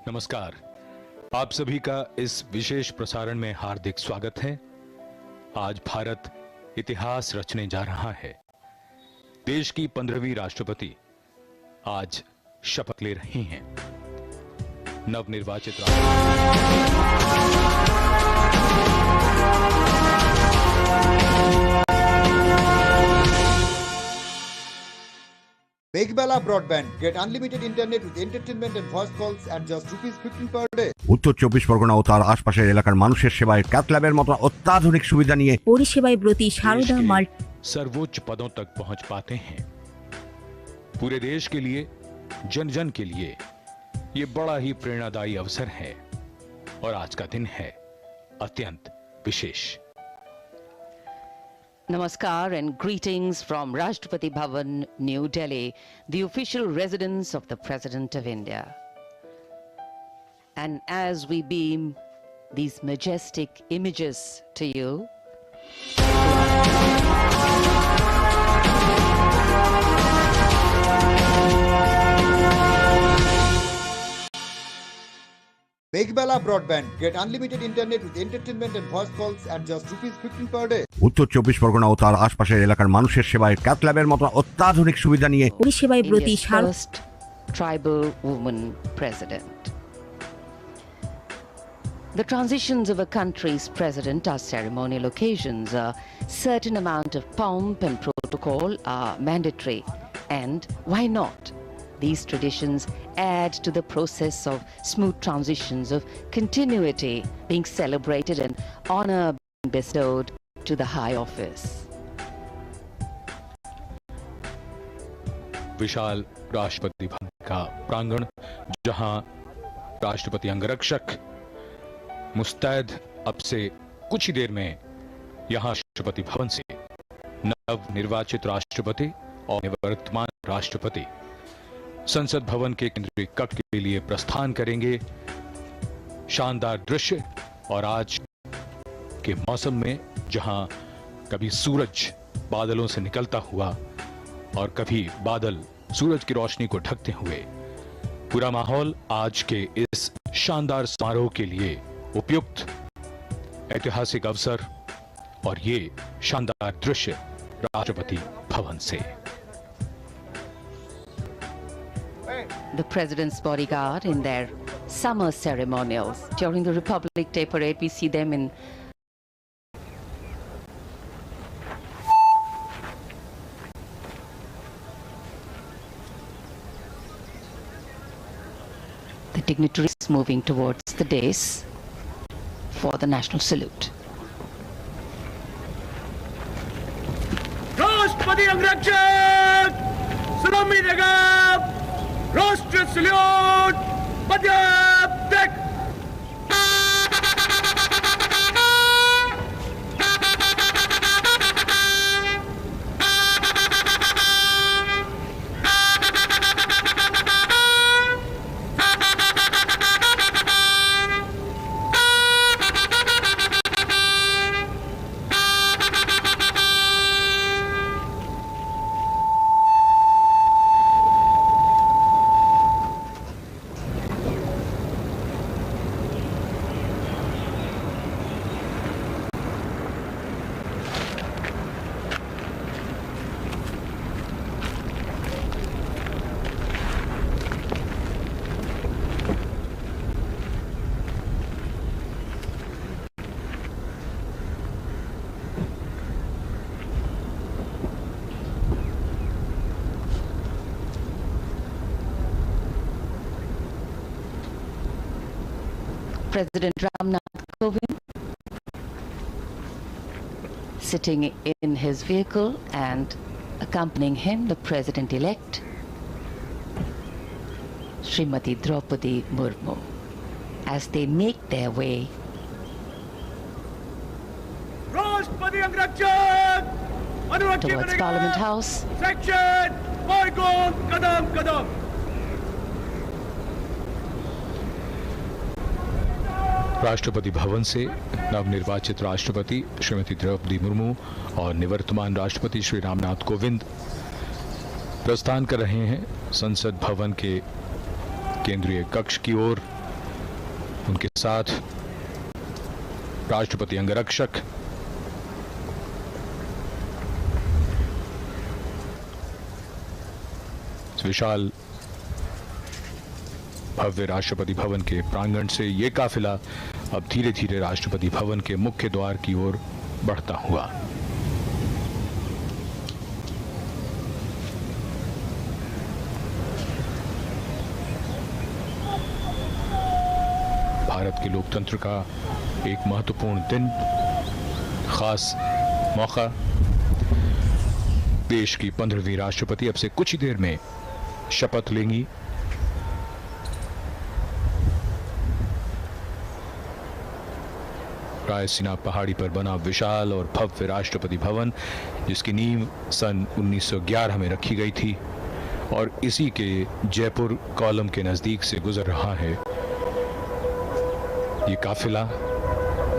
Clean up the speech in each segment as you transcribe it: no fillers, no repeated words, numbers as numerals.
नमस्कार, आप सभी का इस विशेष प्रसारण में हार्दिक स्वागत है। आज भारत इतिहास रचने जा रहा है। देश की 15वीं राष्ट्रपति आज शपथ ले रही हैं। नवनिर्वाचित Meghbela Broadband. Get unlimited internet with entertainment and voice calls at just ₹15 per day. উত্তর 24 পরগনা ও তার আশপাশের এলাকার মানুষের সেবায় ক্যাথল্যাবের মতো অত্যাধুনিক সুবিধা নিয়ে পরিষেবায় ব্রতী সারদা মাল্টি सर्वोच्च पदों तक पहुंच पाते हैं। पूरे देश के लिए, जन जन के लिए ये बड़ा ही प्रेरणादायी अवसर है और आज का दिन है अत्यंत विशेष। Namaskar and greetings from Rashtrapati Bhavan, New Delhi, the official residence of the President of India. And as we beam these majestic images to you, Meghbela Broadband. Get unlimited internet with entertainment and voice calls at just ₹15 per day. উত্তর 24 পরগনা ও তার আশপাশের এলাকার মানুষের সেবায় ক্যাথল্যাবের মতো অত্যাধুনিক সুবিধা নিয়ে পরিষেবায় ব্রতী India's first tribal woman president. The transitions of a country's president are ceremonial occasions. A certain amount of pomp and protocol are mandatory. And why not? These traditions add to the process of smooth transitions, of continuity being celebrated and honor being bestowed to the high office. विशाल राष्ट्रपति भवन का प्रांगण, जहां राष्ट्रपति अंगरक्षक मुस्तैद अब से कुछ ही देर में यहां राष्ट्रपति भवन से नव निर्वाचित राष्ट्रपति और निवर्तमान राष्ट्रपति संसद भवन के केंद्रीय कक्ष के लिए प्रस्थान करेंगे। शानदार दृश्य, और आज के मौसम में जहां कभी सूरज बादलों से निकलता हुआ और कभी बादल सूरज की रोशनी को ढकते हुए, पूरा माहौल आज के इस शानदार समारोह के लिए उपयुक्त, ऐतिहासिक अवसर और ये शानदार दृश्य राष्ट्रपति भवन से। The President's bodyguard in their summer ceremonials. During the Republic Day parade, we see them in the dignitaries moving towards the dais for the national salute. राष्ट्रपति अंगरक्षक सलामी देगा। राष्ट्रीय salute पद्यात्तक। President Ramnath Kovind sitting in his vehicle, and accompanying him the President-elect Srimati Draupadi Murmu as they make their way राष्ट्रपति अंगरक्षक towards Parliament House. Section बायगोन कदम कदम। राष्ट्रपति भवन से नवनिर्वाचित राष्ट्रपति श्रीमती द्रौपदी मुर्मू और निवर्तमान राष्ट्रपति श्री रामनाथ कोविंद प्रस्थान कर रहे हैं संसद भवन के केंद्रीय कक्ष की ओर, उनके साथ राष्ट्रपति अंगरक्षक, विशाल भव्य राष्ट्रपति भवन के प्रांगण से ये काफिला अब धीरे धीरे राष्ट्रपति भवन के मुख्य द्वार की ओर बढ़ता हुआ भारत के लोकतंत्र का एक महत्वपूर्ण दिन, खास मौका। देश की 15वीं राष्ट्रपति अब से कुछ ही देर में शपथ लेंगी। रायसीना पहाड़ी पर बना विशाल और भव्य राष्ट्रपति भवन, जिसकी नींव सन 1911 में रखी गई थी और इसी के जयपुर कॉलम के नजदीक से गुजर रहा है ये काफिला,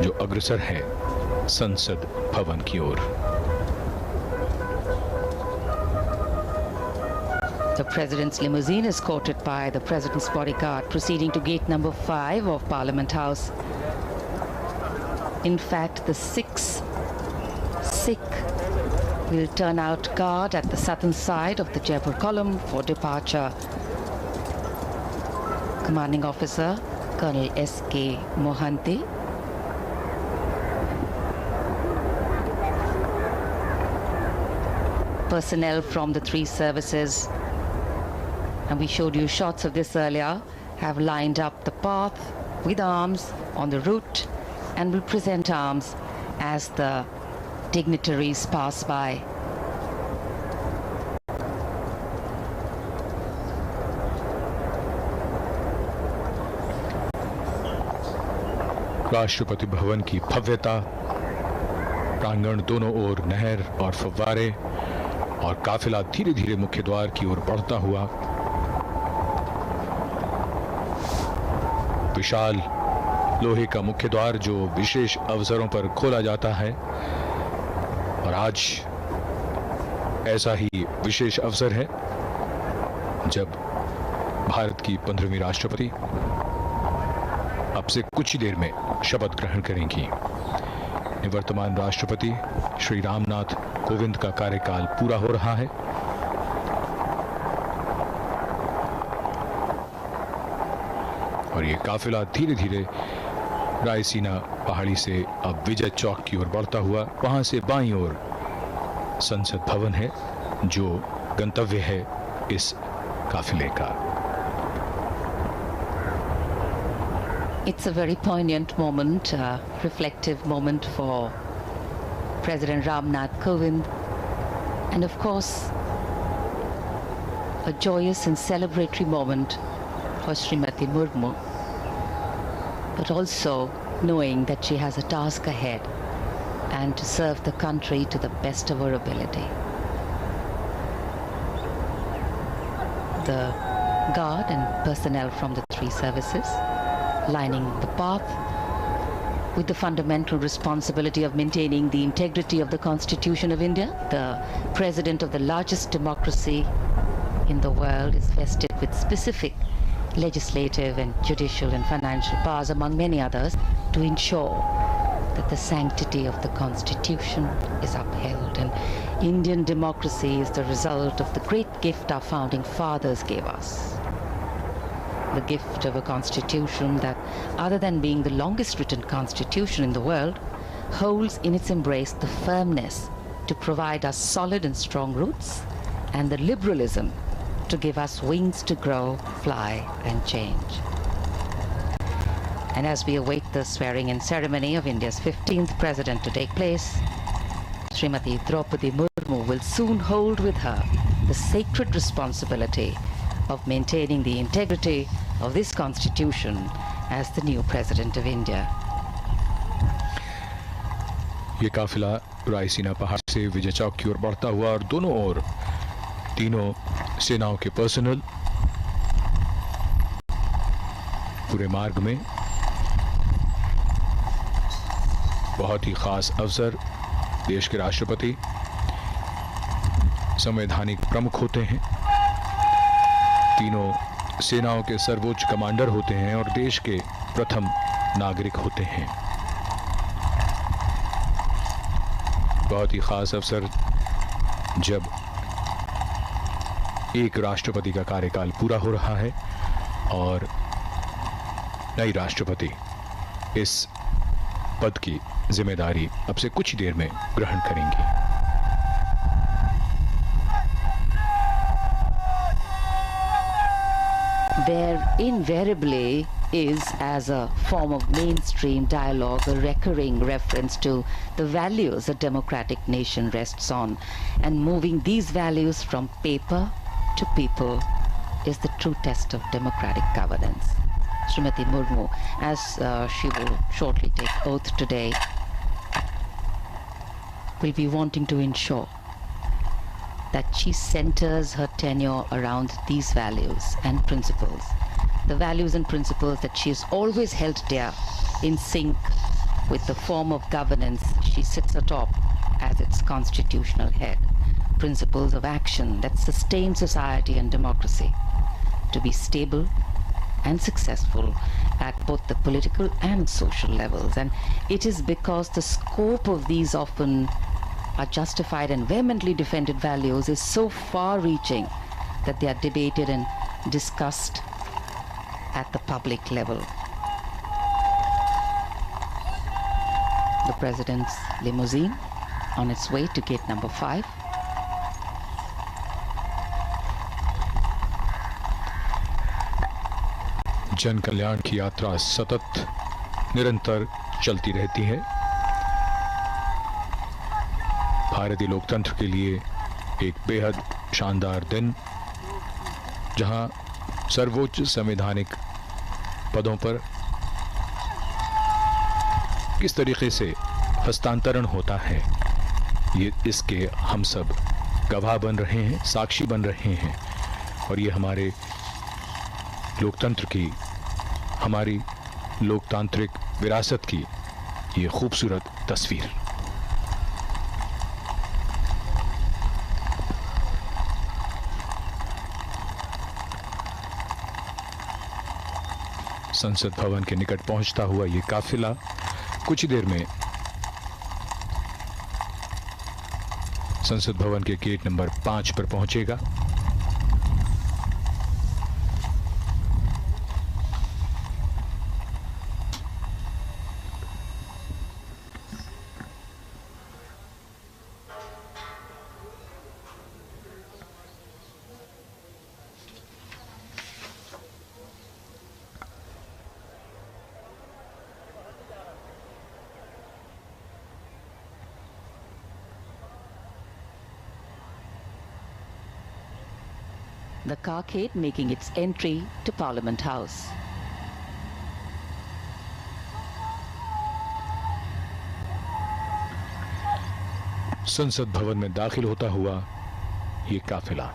जो अग्रसर है संसद भवन की ओर। The President's limousine is escorted by the President's bodyguard proceeding to gate number 5 of Parliament House. In fact, the 6 Sikh will turn out guard at the southern side of the Jaipur column for departure. Commanding Officer Colonel S.K. Mohanty, personnel from the 3 services, and we showed you shots of this earlier, have lined up the path with arms on the route and will present arms as the dignitaries pass by. Rashtrapati Bhavan की भव्यता, प्रांगण दोनों ओर नहर और फव्वारे, और काफिला धीरे धीरे मुख्य द्वार की ओर बढ़ता हुआ। विशाल लोहे का मुख्य द्वार जो विशेष अवसरों पर खोला जाता है, और आज ऐसा ही विशेष अवसर है जब भारत की 15वीं राष्ट्रपति अब से कुछ ही देर में शपथ ग्रहण करेंगी। निवर्तमान राष्ट्रपति श्री रामनाथ कोविंद का कार्यकाल पूरा हो रहा है। और ये काफिला धीरे धीरे रायसीना पहाड़ी से अब विजय चौक की ओर बढ़ता हुआ, वहां से बाईं ओर संसद भवन है जो गंतव्य है इस काफिले का। It's a very poignant moment, reflective moment for President Ramnath Kovind, and of course a joyous and celebratory moment for Srimati Murmu, but also knowing that she has a task ahead and to serve the country to the best of her ability. The guard and personnel from the 3 services lining the path with the fundamental responsibility of maintaining the integrity of the Constitution of India. The President of the largest democracy in the world is vested with specific legislative and judicial and financial powers, among many others, to ensure that the sanctity of the Constitution is upheld. And Indian democracy is the result of the great gift our founding fathers gave us. The gift of a constitution that, other than being the longest written constitution in the world, holds in its embrace the firmness to provide us solid and strong roots, and the liberalism to give us wings to grow, fly, and change. And as we await the swearing-in ceremony of India's 15th president to take place, Srimati Draupadi Murmu will soon hold with her the sacred responsibility of maintaining the integrity of this constitution as the new president of India. ये काफिला रायसीना पहाड़ से विजय चौक की ओर बढ़ता हुआ, और दोनों ओर तीनों सेनाओं के पर्सनल पूरे मार्ग में। बहुत ही खास अवसर, देश के राष्ट्रपति संवैधानिक प्रमुख होते हैं। तीनों सेनाओं के सर्वोच्च कमांडर होते हैं और देश के प्रथम नागरिक होते हैं। बहुत ही खास अवसर जब एक राष्ट्रपति का कार्यकाल पूरा हो रहा है और नई राष्ट्रपति इस पद की जिम्मेदारी अब से कुछ ही देर में ग्रहण करेंगी। There invariably is, as a form of mainstream dialogue, a recurring reference to the values a democratic nation rests on, and moving these values from paper to people is the true test of democratic governance. Srimati Murmu, as she will shortly take oath today, will be wanting to ensure that she centers her tenure around these values and principles. The values and principles that she has always held dear, in sync with the form of governance she sits atop as its constitutional head. Principles of action that sustain society and democracy to be stable and successful at both the political and social levels. And it is because the scope of these often are justified and vehemently defended values is so far-reaching that they are debated and discussed at the public level. The President's limousine on its way to gate number 5. जन कल्याण की यात्रा सतत निरंतर चलती रहती है। भारतीय लोकतंत्र के लिए एक बेहद शानदार दिन, जहां सर्वोच्च संवैधानिक पदों पर किस तरीके से हस्तांतरण होता है, ये इसके हम सब गवाह बन रहे हैं, साक्षी बन रहे हैं। और ये हमारे लोकतंत्र की, हमारी लोकतांत्रिक विरासत की ये खूबसूरत तस्वीर। संसद भवन के निकट पहुंचता हुआ ये काफिला कुछ ही देर में संसद भवन के गेट नंबर 5 पर पहुंचेगा। The carcade making its entry to Parliament House. संसद भवन में दाखिल होता हुआ ये काफिला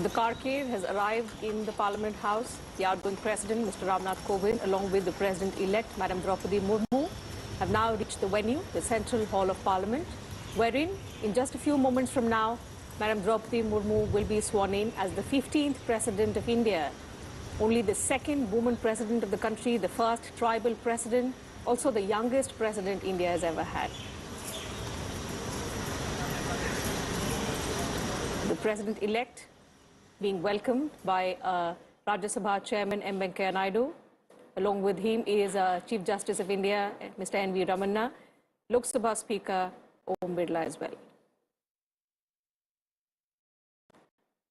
So the carcade has arrived in the Parliament House. The outgoing President, Mr. Ramnath Kovind, along with the President-elect, Madam Draupadi Murmu, have now reached the venue, the Central Hall of Parliament, wherein, in just a few moments from now, Madam Draupadi Murmu will be sworn in as the 15th President of India. Only the second woman President of the country, the first tribal President, also the youngest President India has ever had. The President-elect being welcomed by Rajya Sabha Chairman M. Venkaiah Naidu. Along with him is Chief Justice of India, Mr. N.V. Ramanna, Lok Sabha Speaker Om Birla as well.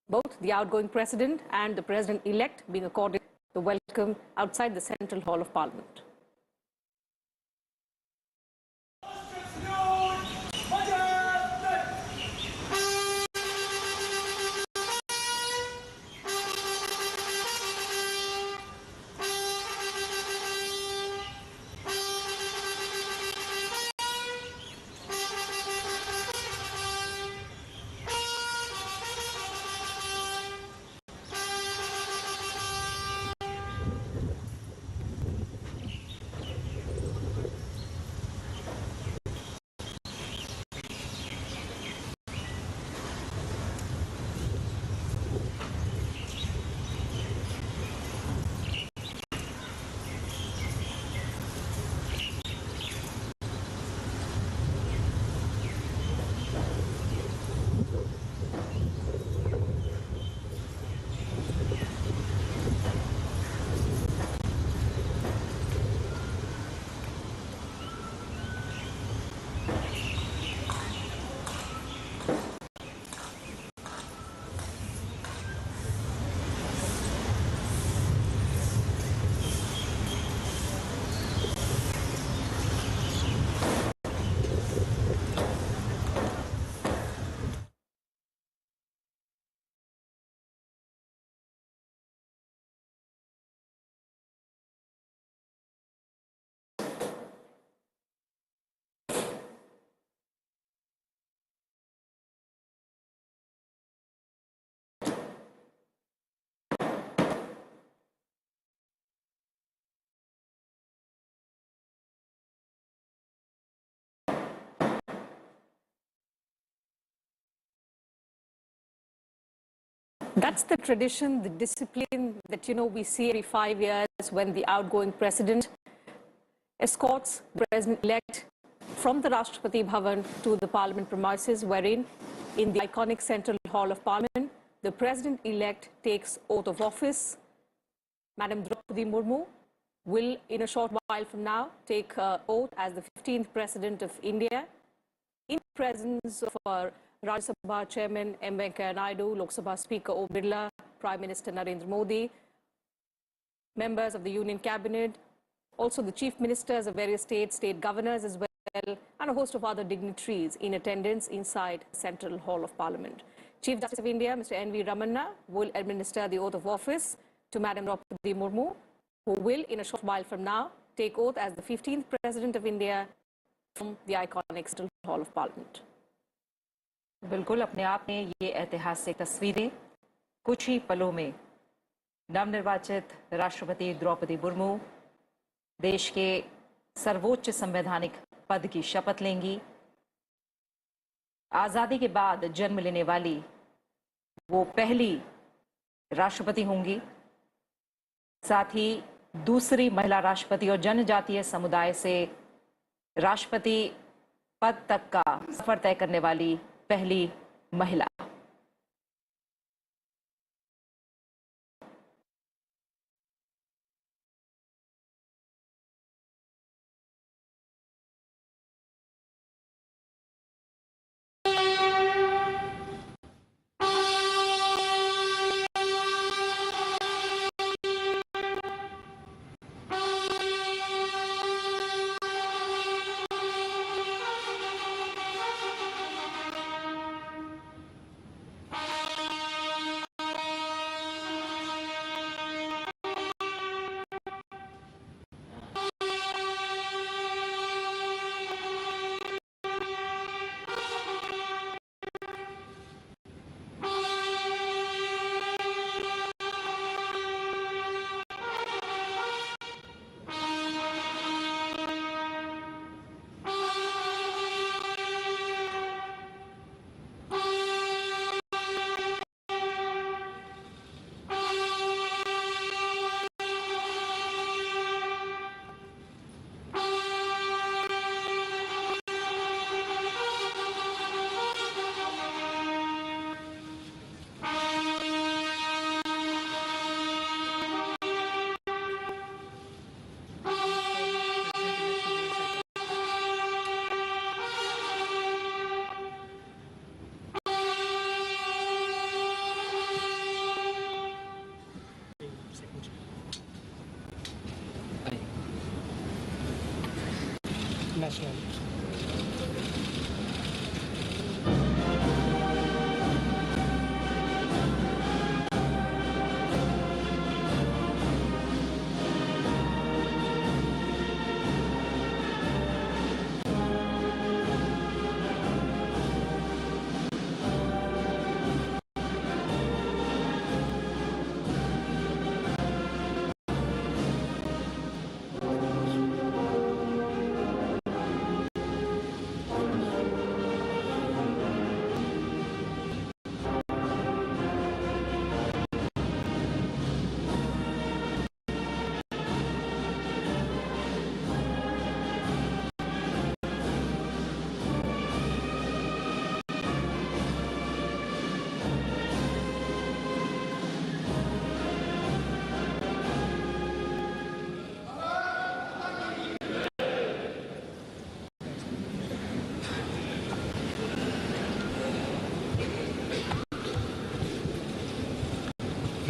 Both the outgoing President and the President-elect being accorded the welcome outside the Central Hall of Parliament. That's the tradition, the discipline that, we see every 5 years when the outgoing President escorts the President-elect from the Rashtrapati Bhavan to the Parliament premises, wherein in the iconic Central Hall of Parliament, the President-elect takes oath of office. Madam Draupadi Murmu will, in a short while from now, take oath as the 15th President of India in the presence of our Rajya Sabha Chairman M. Venkaiah Naidu, Lok Sabha Speaker Om Birla, Prime Minister Narendra Modi, members of the Union Cabinet, also the Chief Ministers of various states, state governors as well, and a host of other dignitaries in attendance inside Central Hall of Parliament. Chief Justice of India, Mr. N.V. Ramanna, will administer the oath of office to Madam Draupadi Murmu, who will, in a short while from now, take oath as the 15th President of India from the iconic Central Hall of Parliament. बिल्कुल अपने आप में ये ऐतिहासिक तस्वीरें कुछ ही पलों में नवनिर्वाचित राष्ट्रपति द्रौपदी मुर्मू देश के सर्वोच्च संवैधानिक पद की शपथ लेंगी। आजादी के बाद जन्म लेने वाली वो पहली राष्ट्रपति होंगी, साथ ही दूसरी महिला राष्ट्रपति और जनजातीय समुदाय से राष्ट्रपति पद तक का सफर तय करने वाली पहली महिला। national.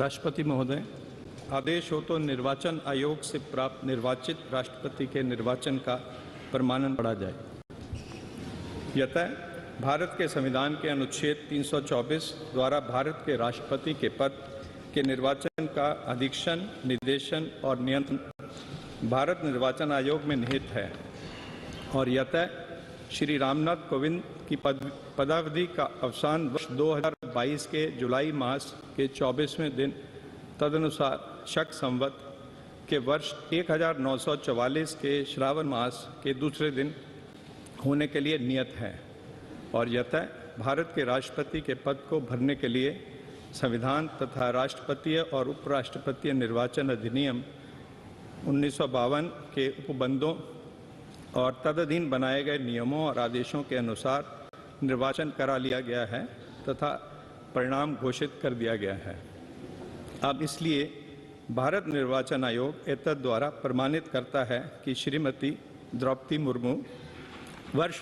राष्ट्रपति महोदय, आदेश हो तो निर्वाचन आयोग से प्राप्त निर्वाचित राष्ट्रपति के निर्वाचन का प्रमाणन पढ़ा जाए। यतः भारत के संविधान के अनुच्छेद 324 द्वारा भारत के राष्ट्रपति के पद के निर्वाचन का अधीक्षण, निर्देशन और नियंत्रण भारत निर्वाचन आयोग में निहित है और यतः श्री रामनाथ कोविंद की पदावधि का अवसान वर्ष 2022 के जुलाई मास के 24वें दिन तदनुसार शक संवत के वर्ष 1944 के श्रावण मास के दूसरे दिन होने के लिए नियत है और यतः भारत के राष्ट्रपति के पद को भरने के लिए संविधान तथा राष्ट्रपतीय और उपराष्ट्रपतीय निर्वाचन अधिनियम 1952 के उपबंधों और तदधीन बनाए गए नियमों और आदेशों के अनुसार निर्वाचन करा लिया गया है तथा परिणाम घोषित कर दिया गया है। अब इसलिए भारत निर्वाचन आयोग एतद द्वारा प्रमाणित करता है कि श्रीमती द्रौपदी मुर्मू वर्ष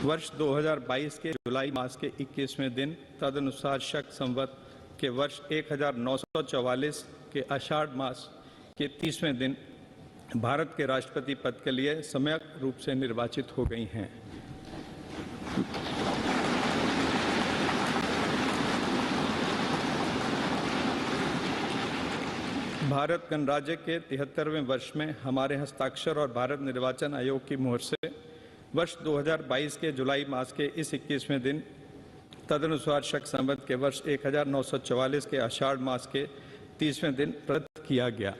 वर्ष 2022 के जुलाई मास के 21वें दिन तदनुसार शक संवत के वर्ष 1944 के आषाढ़ मास के 30वें दिन भारत के राष्ट्रपति पद के लिए सम्यक रूप से निर्वाचित हो गई हैं। भारत गणराज्य के 73वें वर्ष में हमारे हस्ताक्षर और भारत निर्वाचन आयोग की मोहर से वर्ष 2022 के जुलाई मास के इस 21वें दिन तदनुसार शक संवत के वर्ष 1944 के आषाढ़ मास के 30वें दिन प्रदत्त किया गया।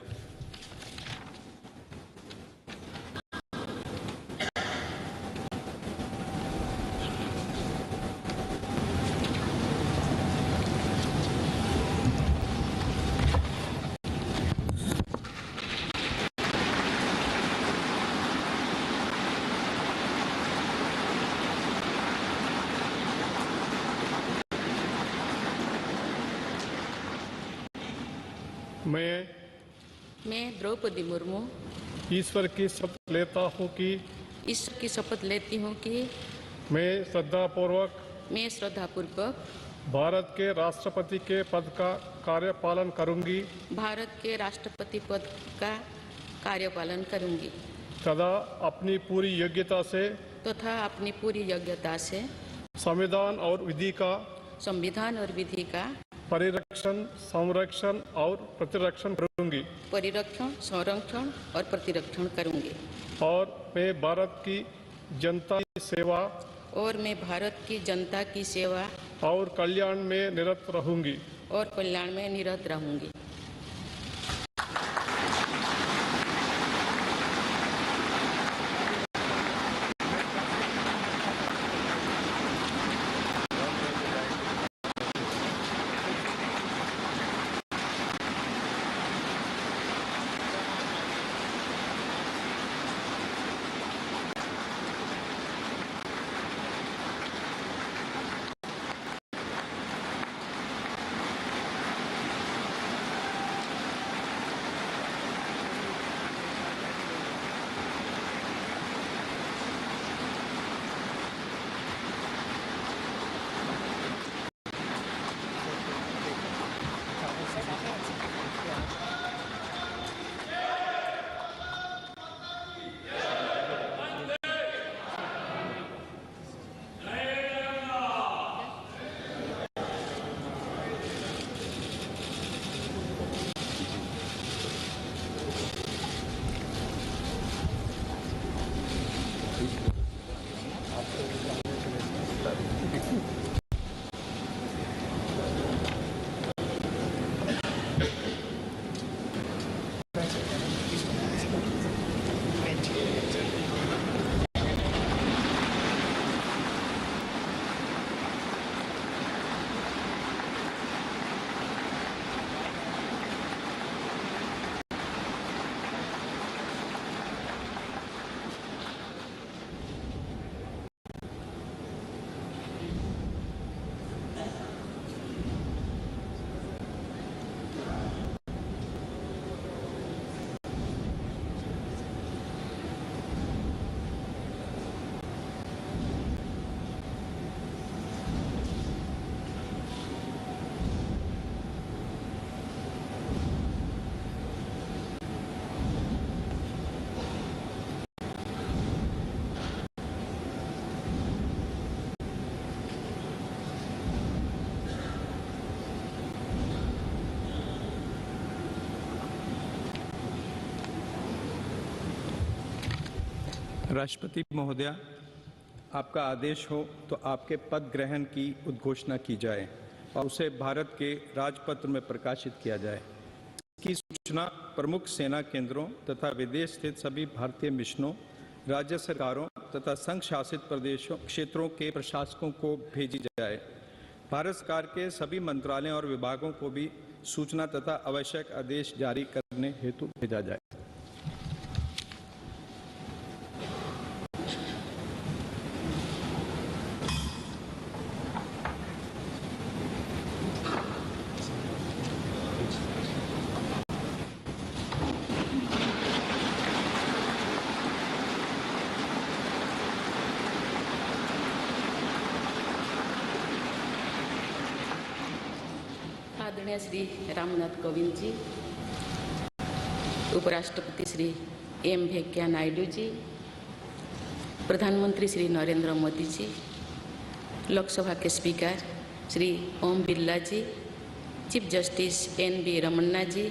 मैं द्रौपदी मुर्मू ईश्वर की शपथ लेता हूँ कि मैं श्रद्धापूर्वक भारत के राष्ट्रपति के पद का कार्यपालन करूंगी तथा अपनी पूरी योग्यता से संविधान और विधि का परिरक्षण, संरक्षण और प्रतिरक्षण करूंगी और मैं भारत की जनता की सेवा और कल्याण में निरत रहूंगी। राष्ट्रपति महोदया, आपका आदेश हो तो आपके पद ग्रहण की उद्घोषणा की जाए और उसे भारत के राजपत्र में प्रकाशित किया जाए। इसकी सूचना प्रमुख सेना केंद्रों तथा विदेश स्थित सभी भारतीय मिशनों, राज्य सरकारों तथा संघ शासित प्रदेशों क्षेत्रों के प्रशासकों को भेजी जाए। भारत सरकार के सभी मंत्रालयों और विभागों को भी सूचना तथा आवश्यक आदेश जारी करने हेतु भेजा जाए। आदरणीय श्री रामनाथ कोविंद जी, उपराष्ट्रपति श्री एम वेंकैया नायडू जी, प्रधानमंत्री श्री नरेंद्र मोदी जी, लोकसभा के स्पीकर श्री ओम बिरला जी, चीफ जस्टिस एन.वी. रमन्ना जी,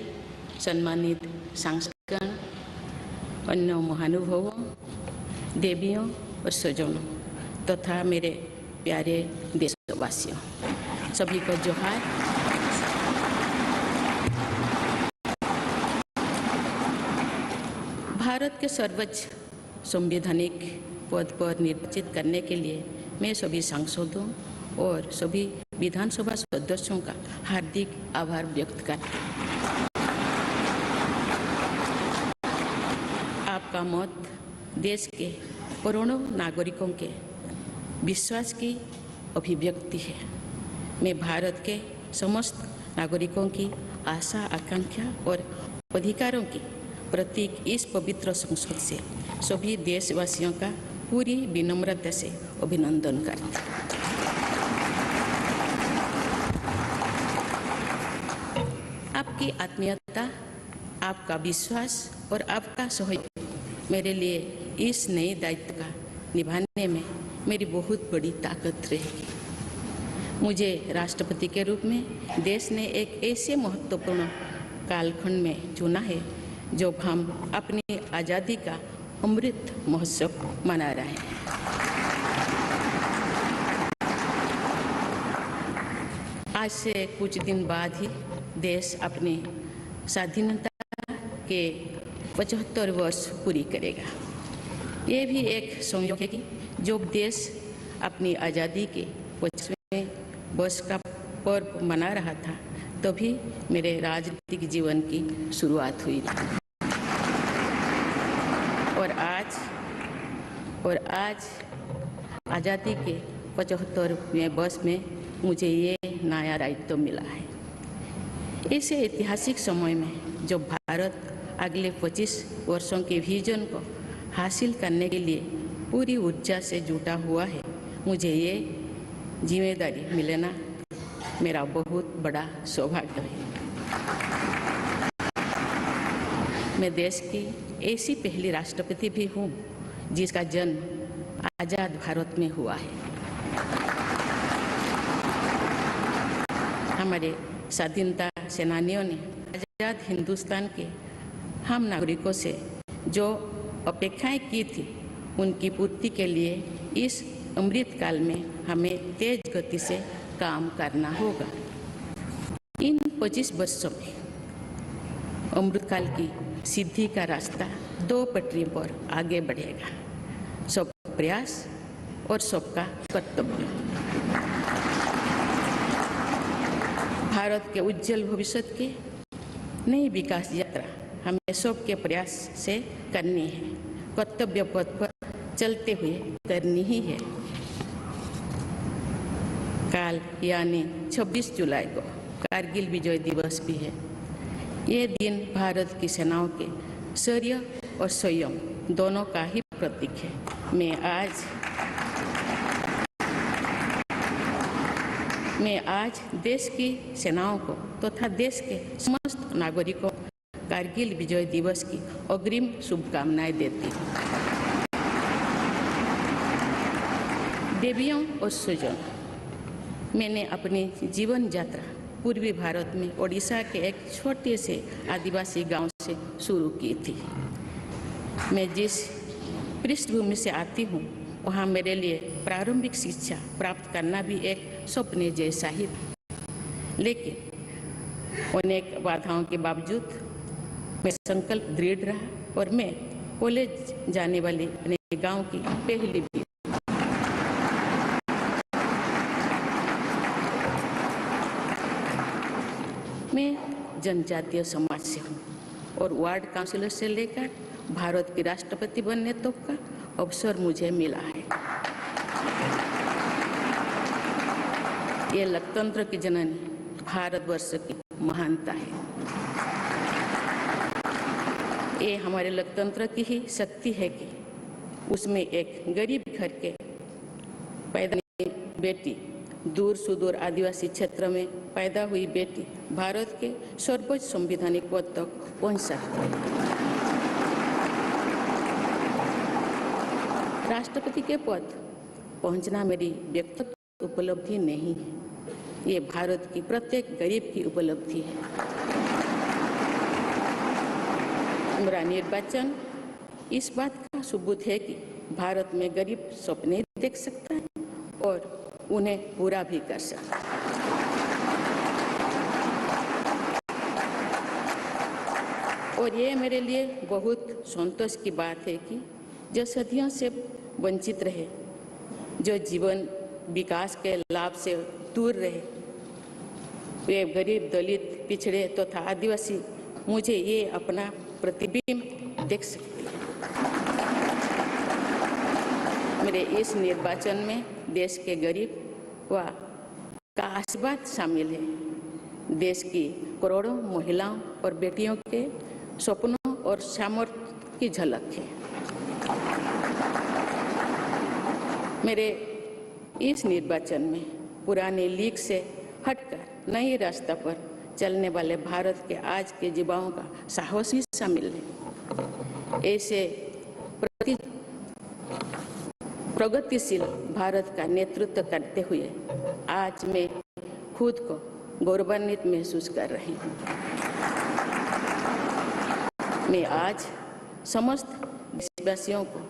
सम्मानित सांसदगण, अन्य महानुभावों, देवियों और स्वजनों तथा मेरे प्यारे देशवासियों, सभी को जोहार। भारत के सर्वोच्च संवैधानिक पद पर निर्वाचित करने के लिए मैं सभी सांसदों और सभी विधानसभा सदस्यों का हार्दिक आभार व्यक्त करती हूँ। आपका मत देश के करोड़ों नागरिकों के विश्वास की अभिव्यक्ति है। मैं भारत के समस्त नागरिकों की आशा, आकांक्षा और अधिकारों की प्रतीक इस पवित्र संसद से सभी देशवासियों का पूरी विनम्रता से अभिनंदन करती हूँ। आपकी आत्मीयता, आपका विश्वास और आपका सहयोग मेरे लिए इस नए दायित्व का निभाने में मेरी बहुत बड़ी ताकत रहेगी। मुझे राष्ट्रपति के रूप में देश ने एक ऐसे महत्वपूर्ण कालखंड में चुना है जब हम अपनी आज़ादी का अमृत महोत्सव मना रहे हैं। आज से कुछ दिन बाद ही देश अपनी स्वाधीनता के 75 वर्ष पूरी करेगा। ये भी एक संयोग है कि जब देश अपनी आज़ादी के 50वें वर्ष का पर्व मना रहा था, तभी मेरे राजनीतिक जीवन की शुरुआत हुई थी। और आज आज़ादी के 75वें वर्ष में मुझे ये नया दायित्व मिला है। ऐसे ऐतिहासिक समय में जब भारत अगले 25 वर्षों के विजन को हासिल करने के लिए पूरी ऊर्जा से जुटा हुआ है, मुझे ये जिम्मेदारी मिलना मेरा बहुत बड़ा सौभाग्य है। मैं देश की ऐसी पहली राष्ट्रपति भी हूँ जिसका जन्म आज़ाद भारत में हुआ है। हमारे स्वाधीनता सेनानियों ने आज़ाद हिंदुस्तान के हम नागरिकों से जो अपेक्षाएं की थी, उनकी पूर्ति के लिए इस अमृत काल में हमें तेज गति से काम करना होगा। इन 25 वर्षों में अमृतकाल की सिद्धि का रास्ता 2 पटरी पर आगे बढ़ेगा। सब प्रयास और सबका कर्तव्य। भारत के उज्जवल भविष्य की नई विकास यात्रा हमें सबके प्रयास से करनी है, कर्तव्य पथ पर चलते हुए करनी ही है। कल यानी 26 जुलाई को कारगिल विजय दिवस भी है। ये दिन भारत की सेनाओं के शौर्य और संयम दोनों का ही प्रतीक है। मैं आज देश की सेनाओं को तथा देश के समस्त नागरिकों को कारगिल विजय दिवस की अग्रिम शुभकामनाएं देती हूँ। देवियों और स्वजनों, मैंने अपनी जीवन यात्रा पूर्वी भारत में ओडिशा के एक छोटे से आदिवासी गांव से शुरू की थी। मैं जिस पृष्ठभूमि से आती हूँ, वहाँ मेरे लिए प्रारंभिक शिक्षा प्राप्त करना भी एक सपने जैसा ही था। लेकिन अनेक बाधाओं के बावजूद मेरा संकल्प दृढ़ रहा और मैं कॉलेज जाने वाली अपने गांव की पहली भी। मैं जनजातीय समाज से हूँ और वार्ड काउंसिलर से लेकर भारत की राष्ट्रपति बनने तक का अवसर मुझे मिला है। ये लोकतंत्र की जननी भारतवर्ष की महानता है। ये हमारे लोकतंत्र की ही शक्ति है कि उसमें एक गरीब घर के पैदा हुई बेटी, दूर सुदूर आदिवासी क्षेत्र में पैदा हुई बेटी भारत के सर्वोच्च संवैधानिक पद तक पहुंच सकती है। राष्ट्रपति के पद पहुंचना मेरी व्यक्तिगत उपलब्धि नहीं है, ये भारत की प्रत्येक गरीब की उपलब्धि है। मेरा निर्वाचन इस बात का सबूत है कि भारत में गरीब सपने देख सकता है और उन्हें पूरा भी कर सकता है। और ये मेरे लिए बहुत संतोष की बात है कि जो सदियों से वंचित रहे, जो जीवन विकास के लाभ से दूर रहे, वे गरीब, दलित, पिछड़े तथा आदिवासी मुझे ये अपना प्रतिबिंब देख सकते हैं। मेरे इस निर्वाचन में देश के गरीब व का आशीर्वाद शामिल है। देश की करोड़ों महिलाओं और बेटियों के सपनों और सामर्थ्य की झलक है। मेरे इस निर्वाचन में पुराने लीग से हटकर नए रास्ते पर चलने वाले भारत के आज के युवाओं का साहस भी शामिल है। ऐसे प्रगतिशील भारत का नेतृत्व करते हुए आज मैं खुद को गौरवान्वित महसूस कर रही हूँ। मैं आज समस्त देशवासियों को,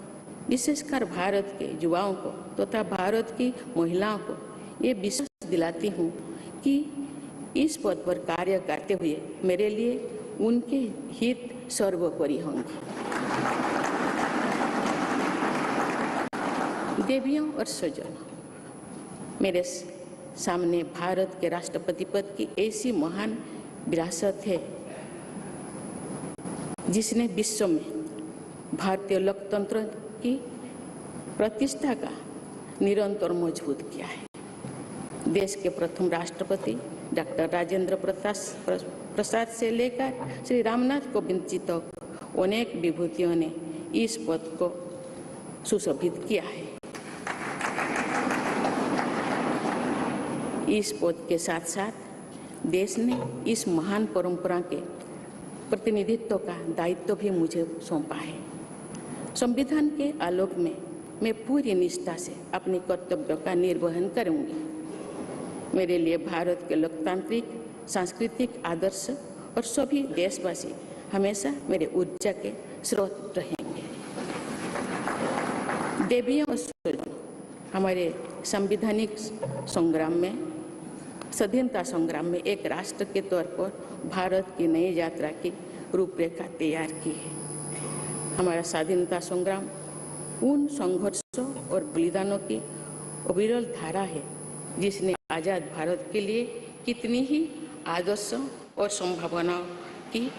विशेषकर भारत के युवाओं को तथा भारत की महिलाओं को ये विश्वास दिलाती हूँ कि इस पद पर कार्य करते हुए मेरे लिए उनके हित सर्वोपरि होंगे। देवियों और स्वजनों, मेरे सामने भारत के राष्ट्रपति पद की ऐसी महान विरासत है जिसने विश्व में भारतीय लोकतंत्र की प्रतिष्ठा का निरंतर मजबूत किया है। देश के प्रथम राष्ट्रपति डॉक्टर राजेंद्र प्रसाद से लेकर श्री रामनाथ कोविंद जी तक अनेक विभूतियों ने इस पद को सुशोभित किया है। इस पद के साथ साथ देश ने इस महान परंपरा के प्रतिनिधित्व का दायित्व भी मुझे सौंपा है। संविधान के आलोक में मैं पूरी निष्ठा से अपने कर्तव्यों का निर्वहन करूंगी। मेरे लिए भारत के लोकतांत्रिक सांस्कृतिक आदर्श और सभी देशवासी हमेशा मेरे ऊर्जा के स्रोत रहेंगे। देवियों और स्वजनों, हमारे संवैधानिक संग्राम में, स्वाधीनता संग्राम में एक राष्ट्र के तौर पर भारत की नई यात्रा की रूपरेखा तैयार की है। हमारा स्वाधीनता संग्राम उन संघर्षों और बलिदानों की अविरल धारा है जिसने आजाद भारत के लिए कितनी ही आदर्शों और संभावनाओं की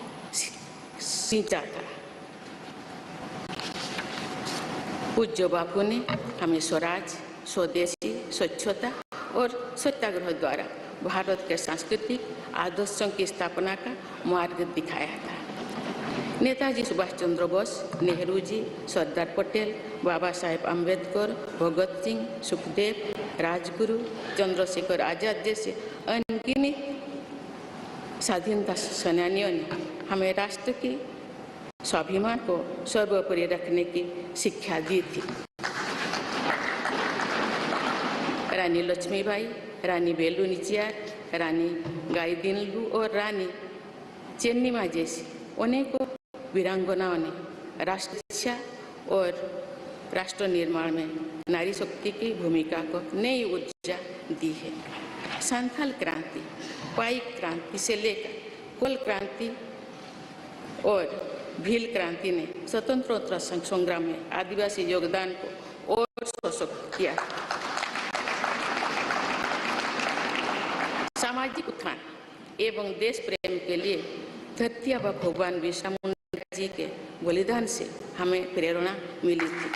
सिंचा था। पूज्य बापू ने हमें स्वराज, स्वदेशी, स्वच्छता और सत्याग्रह द्वारा भारत के सांस्कृतिक आदर्शों की स्थापना का मार्ग दिखाया था। नेताजी सुभाष चंद्र बोस, नेहरू जी, सरदार पटेल, बाबा साहेब अम्बेडकर, भगत सिंह, सुखदेव, राजगुरु, चंद्रशेखर आजाद जैसे अनगिनत स्वाधीनता सेनानियों ने हमें राष्ट्र की स्वाभिमान को सर्वोपरि रखने की शिक्षा दी थी। रानी लक्ष्मीबाई, रानी वेलु नाचियार, रानी गाईदिन्लु और रानी चेन्निमा जैसी अनेकों वीरांगनाओं ने राष्ट्र शिक्षा और राष्ट्र निर्माण में नारी शक्ति की भूमिका को नई ऊर्जा दी है। संथाल क्रांति, पाइक क्रांति से लेकर कोल क्रांति और भील क्रांति ने स्वतंत्रता संग्राम में आदिवासी योगदान को और सशक्त किया। सामाजिक उत्थान एवं देश प्रेम के लिए धरती आबा भगवान बिरसा मुंडा जी के बलिदान से हमें प्रेरणा मिली थी।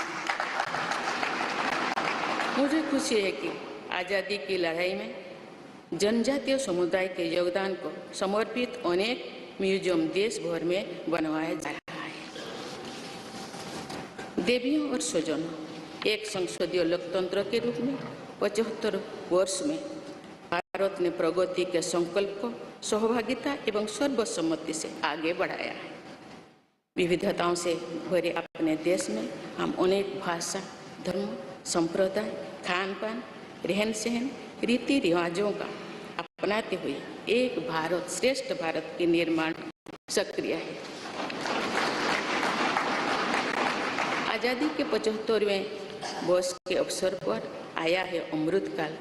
मुझे खुशी है कि आज़ादी की लड़ाई में जनजातीय समुदाय के योगदान को समर्पित अनेक म्यूजियम देश भर में बनवाया जा रहा है। देवियों और स्वजनों, एक संसदीय लोकतंत्र के रूप में 75 वर्ष में भारत ने प्रगति के संकल्प को सहभागिता एवं सर्वसम्मति से आगे बढ़ाया है। विविधताओं से भरे अपने देश में हम अनेक भाषा, धर्म, संप्रदाय, खान पान, रहन सहन, रीति रिवाजों का अपनाते हुए एक भारत श्रेष्ठ भारत के निर्माण सक्रिय है। आज़ादी के 75वें वर्ष के अवसर पर आया है अमृतकाल।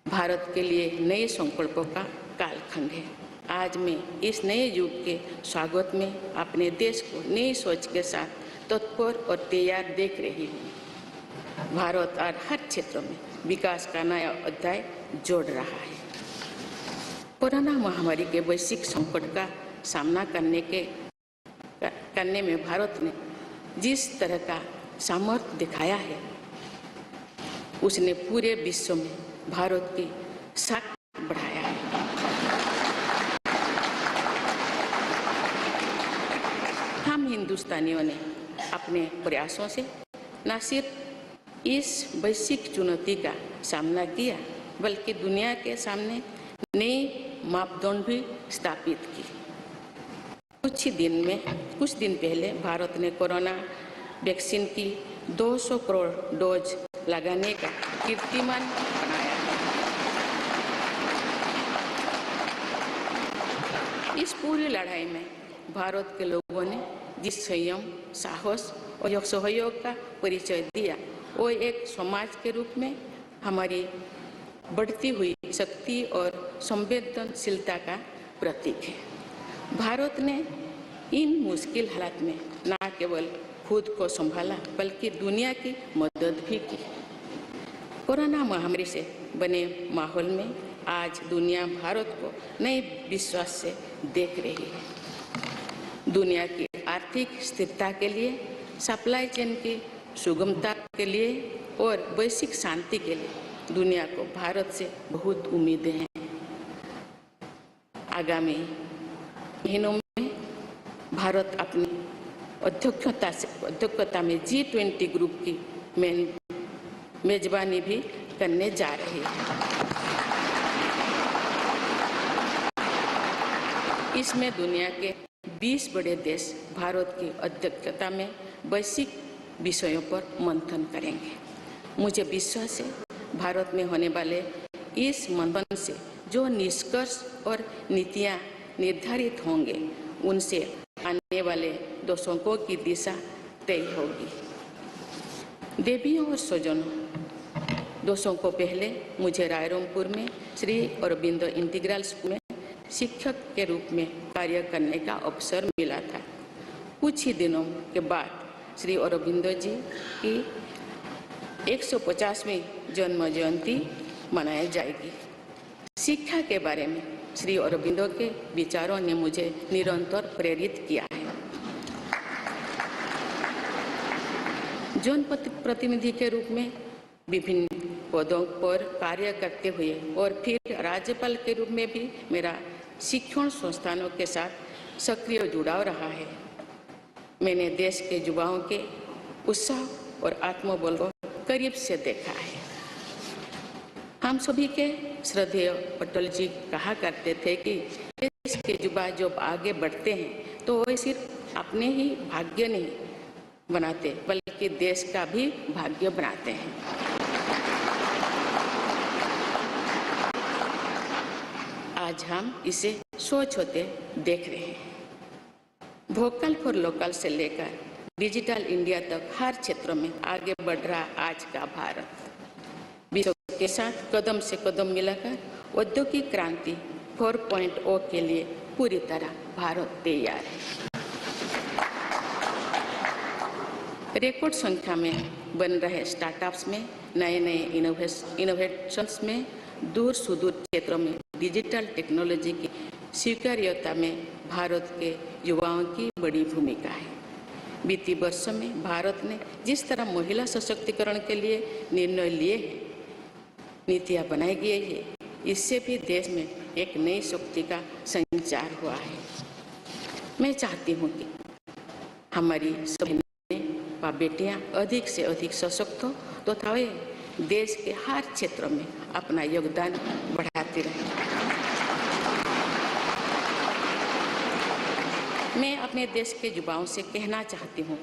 भारत के लिए नए संकल्पों का कालखंड है। आज मैं इस नए युग के स्वागत में अपने देश को नई सोच के साथ तत्पर और तैयार देख रही हूँ। भारत आज हर क्षेत्र में विकास का नया अध्याय जोड़ रहा है। कोरोना महामारी के वैश्विक संकट का सामना करने में भारत ने जिस तरह का सामर्थ्य दिखाया है, उसने पूरे विश्व में भारत की साख बढ़ाया है। हम हिंदुस्तानियों ने अपने प्रयासों से न सिर्फ इस वैश्विक चुनौती का सामना किया, बल्कि दुनिया के सामने नए मापदंड भी स्थापित की। कुछ दिन पहले भारत ने कोरोना वैक्सीन की 200 करोड़ डोज लगाने का कीर्तिमान बनाया। इस पूरी लड़ाई में भारत के लोगों ने जिस संयम, साहस और सहयोग का परिचय दिया, वो एक समाज के रूप में हमारी बढ़ती हुई शक्ति और संवेदनशीलता का प्रतीक है। भारत ने इन मुश्किल हालात में न केवल खुद को संभाला, बल्कि दुनिया की मदद भी की। कोरोना महामारी से बने माहौल में आज दुनिया भारत को नए विश्वास से देख रही है। दुनिया की आर्थिक स्थिरता के लिए, सप्लाई चेन की सुगमता के लिए और वैश्विक शांति के लिए दुनिया को भारत से बहुत उम्मीदें हैं। आगामी महीनों में भारत अपनी अध्यक्षता में G20 ग्रुप की मेजबानी भी करने जा रही है। इसमें दुनिया के 20 बड़े देश भारत की अध्यक्षता में वैश्विक विषयों पर मंथन करेंगे। मुझे विश्वास है भारत में होने वाले इस मंथन से जो निष्कर्ष और नीतियां निर्धारित होंगे, उनसे आने वाले दशकों की दिशा तय होगी। देवियों और स्वजनों, दशकों पहले मुझे रायरंगपुर में श्री अरबिंदो इंटीग्रल स्कूल में शिक्षक के रूप में कार्य करने का अवसर मिला था। कुछ ही दिनों के बाद श्री अरबिंदो जी की 150वीं जन्म जयंती मनाई जाएगी। शिक्षा के बारे में श्री अरबिंदो के विचारों ने मुझे निरंतर प्रेरित किया है। जनप्रतिनिधि के रूप में विभिन्न पदों पर कार्य करते हुए और फिर राज्यपाल के रूप में भी मेरा शिक्षण संस्थानों के साथ सक्रिय जुड़ाव रहा है। मैंने देश के युवाओं के उत्साह और आत्मबल को करीब से देखा है। हम सभी के श्रद्धेय अटल जी कहा करते थे कि देश के युवा जब आगे बढ़ते हैं तो वे सिर्फ अपने ही भाग्य नहीं बनाते, बल्कि देश का भी भाग्य बनाते हैं। आज हम इसे सोच होते देख रहे हैं। वोकल फॉर लोकल से लेकर डिजिटल इंडिया तक हर क्षेत्र में आगे बढ़ रहा आज का भारत विश्व के साथ कदम से कदम मिलाकर औद्योगिक क्रांति 4.0 के लिए पूरी तरह भारत तैयार है। रिकॉर्ड संख्या में बन रहे स्टार्टअप्स में नए इनोवेशंस में दूर सुदूर क्षेत्रों में डिजिटल टेक्नोलॉजी की स्वीकार्यता में भारत के युवाओं की बड़ी भूमिका है। बीती वर्षों में भारत ने जिस तरह महिला सशक्तिकरण के लिए निर्णय लिए हैं, नीतियां बनाई गई है, इससे भी देश में एक नई शक्ति का संचार हुआ है। मैं चाहती हूँ कि हमारी सभी बेटियां अधिक से अधिक सशक्त हो तथा वे देश के हर क्षेत्र में अपना योगदान बढ़ाती रहें। मैं अपने देश के युवाओं से कहना चाहती हूँ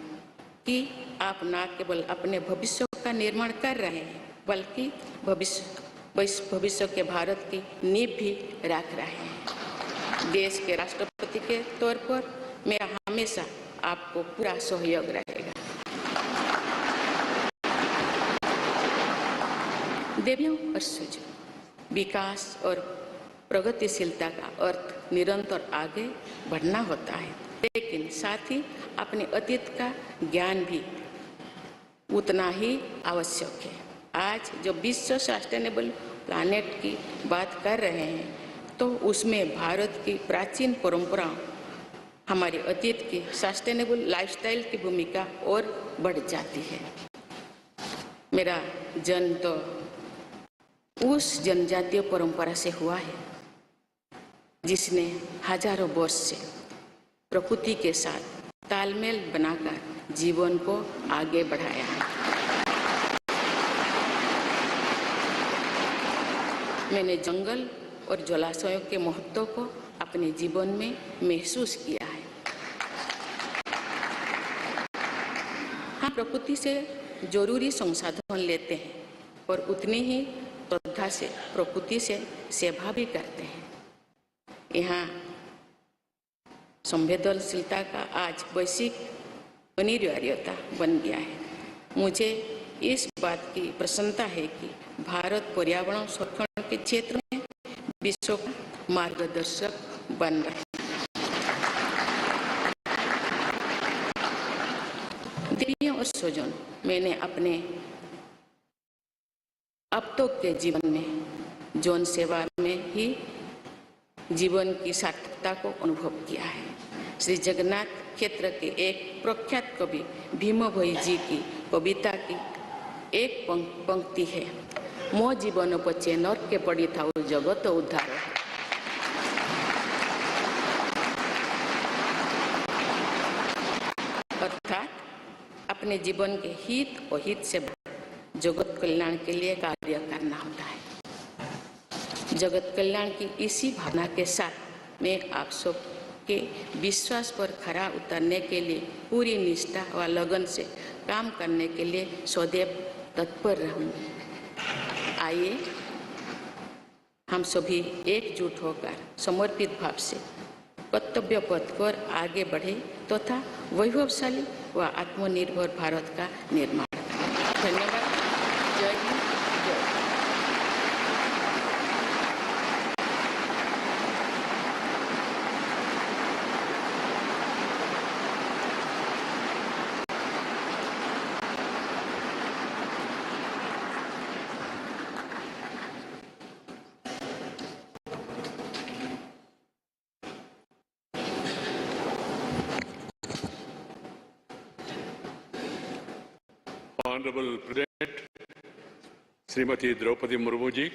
कि आप न केवल अपने भविष्य का निर्माण कर रहे हैं बल्कि भविष्य के भारत की नींव भी रख रहे हैं। देश के राष्ट्रपति के तौर पर मेरा हमेशा आपको पूरा सहयोग रहेगा। देवियों और सूझो, विकास और प्रगतिशीलता का अर्थ निरंतर आगे बढ़ना होता है, लेकिन साथ ही अपने अतीत का ज्ञान भी उतना ही आवश्यक है। आज जो विश्व सस्टेनेबल प्लैनेट की बात कर रहे हैं तो उसमें भारत की प्राचीन परंपराओं, हमारे अतीत की सस्टेनेबल लाइफस्टाइल की भूमिका और बढ़ जाती है। मेरा जन्म तो उस जनजातीय परंपरा से हुआ है जिसने हजारों वर्ष से प्रकृति के साथ तालमेल बनाकर जीवन को आगे बढ़ाया है। मैंने जंगल और जलाशयों के महत्व को अपने जीवन में महसूस किया है। हम प्रकृति से जरूरी संसाधन लेते हैं और उतनी ही श्रद्धा से प्रकृति से सेवा भी करते हैं। यहाँ संवेदनशीलता का आज वैश्विक अनिवार्यता बन गया है। मुझे इस बात की प्रसन्नता है कि भारत पर्यावरण संरक्षण के क्षेत्र में विश्व का मार्गदर्शक बन रहा है। देवियों और स्वजन, मैंने अपने अब तक के जीवन में जौन सेवा में ही जीवन की सार्थकता को अनुभव किया है। श्री जगन्नाथ क्षेत्र के एक प्रख्यात कवि भीम भोई जी की कविता की एक पंक्ति है, मो जीवन पचे नर के पड़ी था जगत उद्धार। अर्थात अपने जीवन के हित और हित से जगत कल्याण के लिए कार्य करना होता है। जगत कल्याण की इसी भावना के साथ मैं आप सब के विश्वास पर खरा उतरने के लिए पूरी निष्ठा व लगन से काम करने के लिए सदैव तत्पर रहूंगी। आइए हम सभी एकजुट होकर समर्पित भाव से कर्तव्य पथ पर आगे बढ़े तथा वैभवशाली व आत्मनिर्भर भारत का निर्माण करें। धन्यवाद। जय हिंद, जय। Honorable President Srimati Draupadi Murmu ji,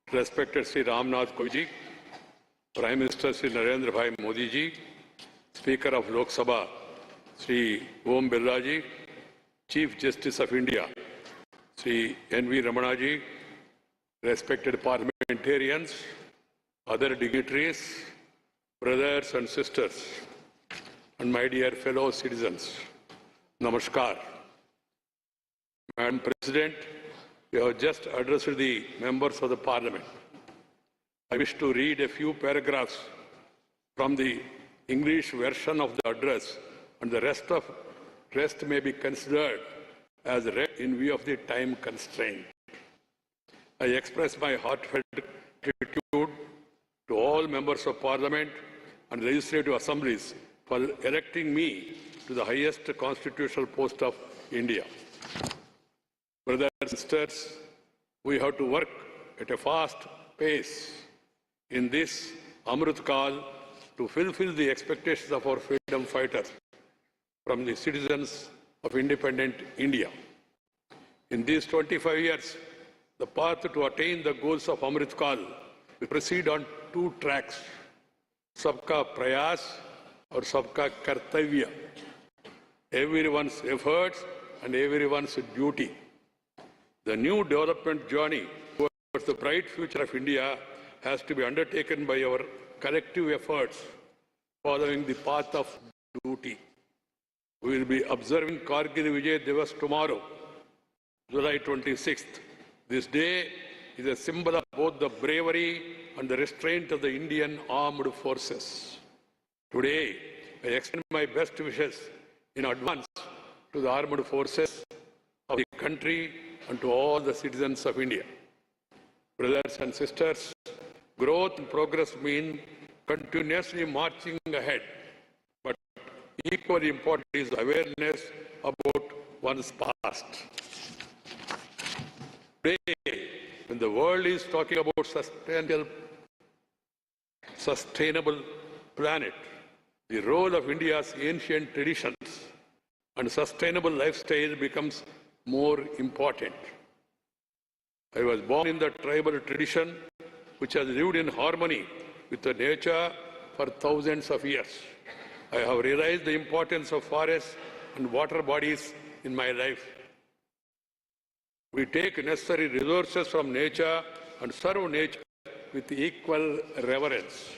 respected Sri Ramnath Kovind ji, Prime Minister Sri Narendra Bhai Modi ji, Speaker of Lok Sabha Sri Om Birla ji, Chief Justice of India Sri N.V. Ramana ji, respected parliamentarians, other dignitaries, brothers and sisters, and my dear fellow citizens, Namaskar. Madam President, you have just addressed the members of the Parliament. I wish to read a few paragraphs from the English version of the address and the rest may be considered as read in view of the time constraint. I express my heartfelt gratitude to all members of Parliament and legislative assemblies for electing me to the highest constitutional post of India. Brothers and sisters, we have to work at a fast pace in this Amrit Kal to fulfill the expectations of our freedom fighters from the citizens of independent India. In these 25 years, the path to attain the goals of Amrit Kal will proceed on two tracks, Sabka Prayas or Sabka Kartavya, everyone's efforts and everyone's duty. The new development journey towards the bright future of India has to be undertaken by our collective efforts following the path of duty. We will be observing Kargil Vijay Divas tomorrow, July 26th. This day is a symbol of both the bravery and the restraint of the Indian armed forces. Today, I extend my best wishes in advance to the armed forces of the country and to all the citizens of India. Brothers and sisters, growth and progress mean continuously marching ahead, but equally important is awareness about one's past. Today, when the world is talking about sustainable planet, the role of India's ancient traditions and sustainable lifestyle becomes more important. I was born in the tribal tradition which has lived in harmony with the nature for thousands of years. I have realized the importance of forests and water bodies in my life. We take necessary resources from nature and serve nature with equal reverence.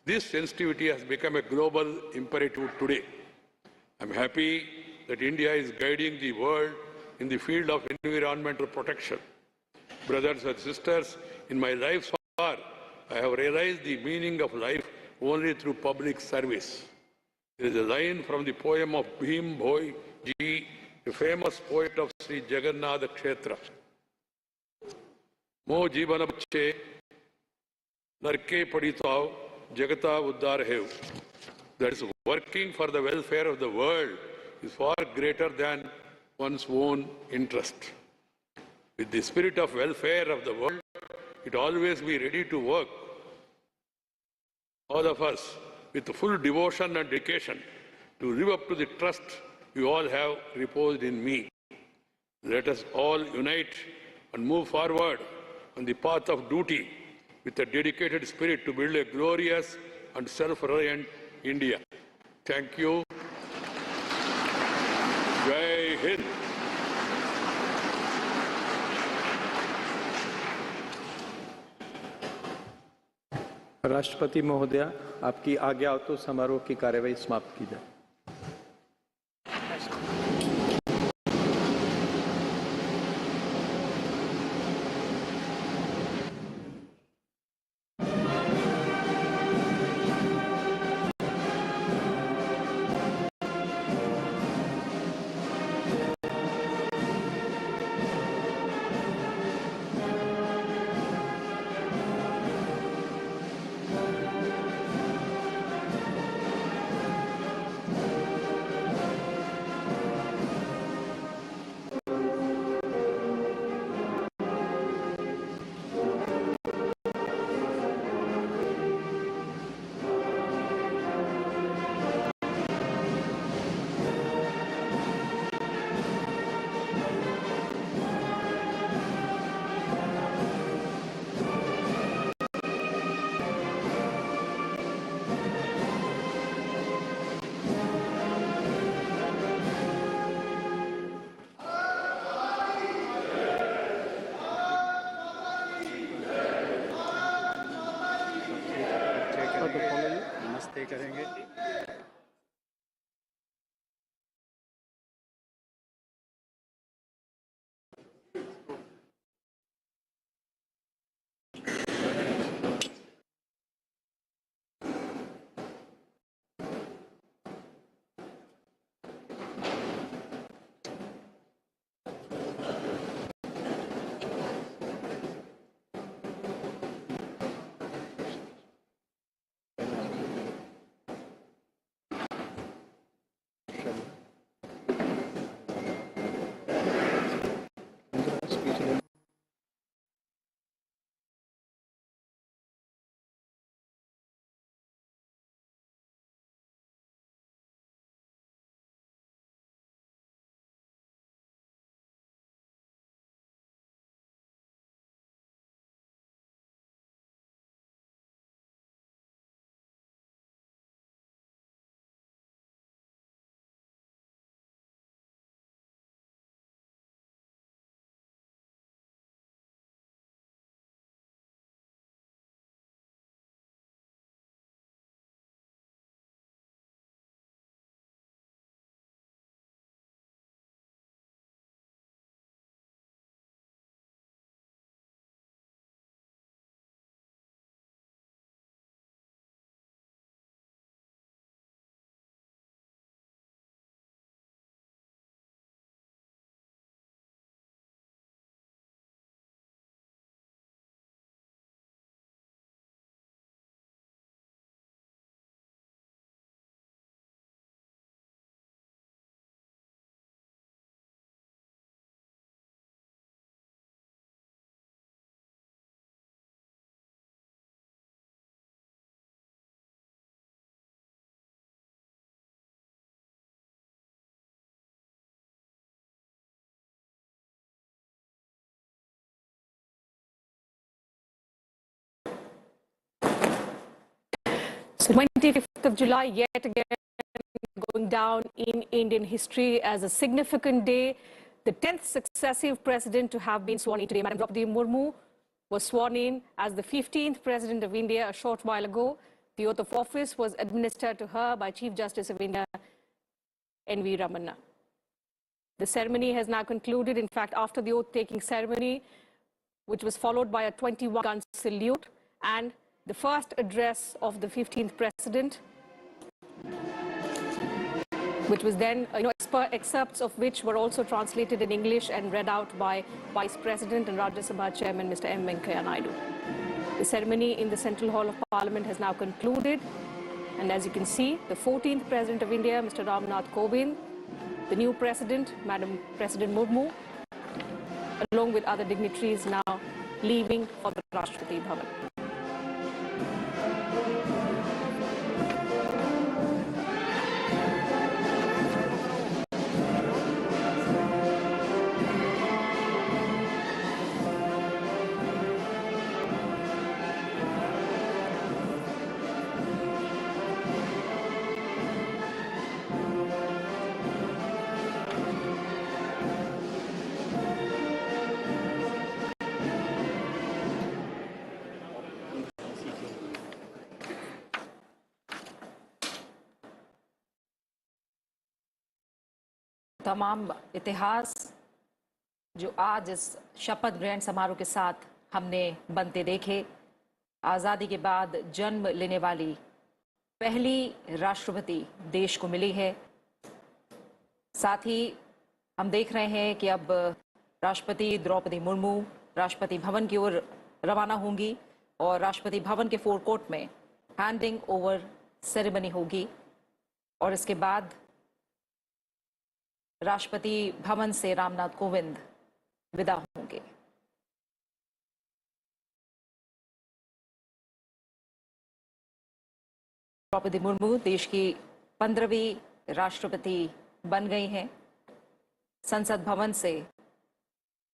This sensitivity has become a global imperative today. I am happy that India is guiding the world in the field of environmental protection. Brothers and sisters, in my life so far, I have realized the meaning of life only through public service. There is a line from the poem of Bhim Bhoi Ji, a famous poet of Sri Jagannath Kshetra. Mo jivana bacche narke paditav jagata uddar hev. That is, working for the welfare of the world is far greater than one's own interest. With the spirit of welfare of the world, it always be ready to work. All of us, with full devotion and dedication, to live up to the trust you all have reposed in me. Let us all unite and move forward on the path of duty with a dedicated spirit to build a glorious and self-reliant India. Thank you. Jai Hind. राष्ट्रपति महोदय, आपकी आज्ञा हो तो समारोह की कार्यवाही समाप्त की जाए। करेंगे। So 25th of July, yet again going down in Indian history as a significant day. The 10th successive president to have been sworn in today. Madam Draupadi Murmu was sworn in as the 15th president of India a short while ago. The oath of office was administered to her by Chief Justice of India, N.V. Ramana. The ceremony has now concluded. In fact, after the oath-taking ceremony, which was followed by a 21-gun salute and the first address of the 15th president, which was then, excerpts of which were also translated in English and read out by Vice President and Rajya Sabha Chairman Mr. M. Venkaiah Naidu. The ceremony in the Central Hall of Parliament has now concluded. And as you can see, the 14th President of India, Mr. Ramnath Kovind, the new President, Madam President Murmu, along with other dignitaries now leaving for the Rashtrapati Bhavan. तमाम इतिहास जो आज इस शपथ ग्रहण समारोह के साथ हमने बनते देखे, आज़ादी के बाद जन्म लेने वाली पहली राष्ट्रपति देश को मिली है। साथ ही हम देख रहे हैं कि अब राष्ट्रपति द्रौपदी मुर्मू राष्ट्रपति भवन की ओर रवाना होंगी और राष्ट्रपति भवन के फोरकोर्ट में हैंडिंग ओवर सेरेमनी होगी और इसके बाद राष्ट्रपति भवन से रामनाथ कोविंद विदा होंगे। द्रौपदी मुर्मू देश की 15वीं राष्ट्रपति बन गई हैं। संसद भवन से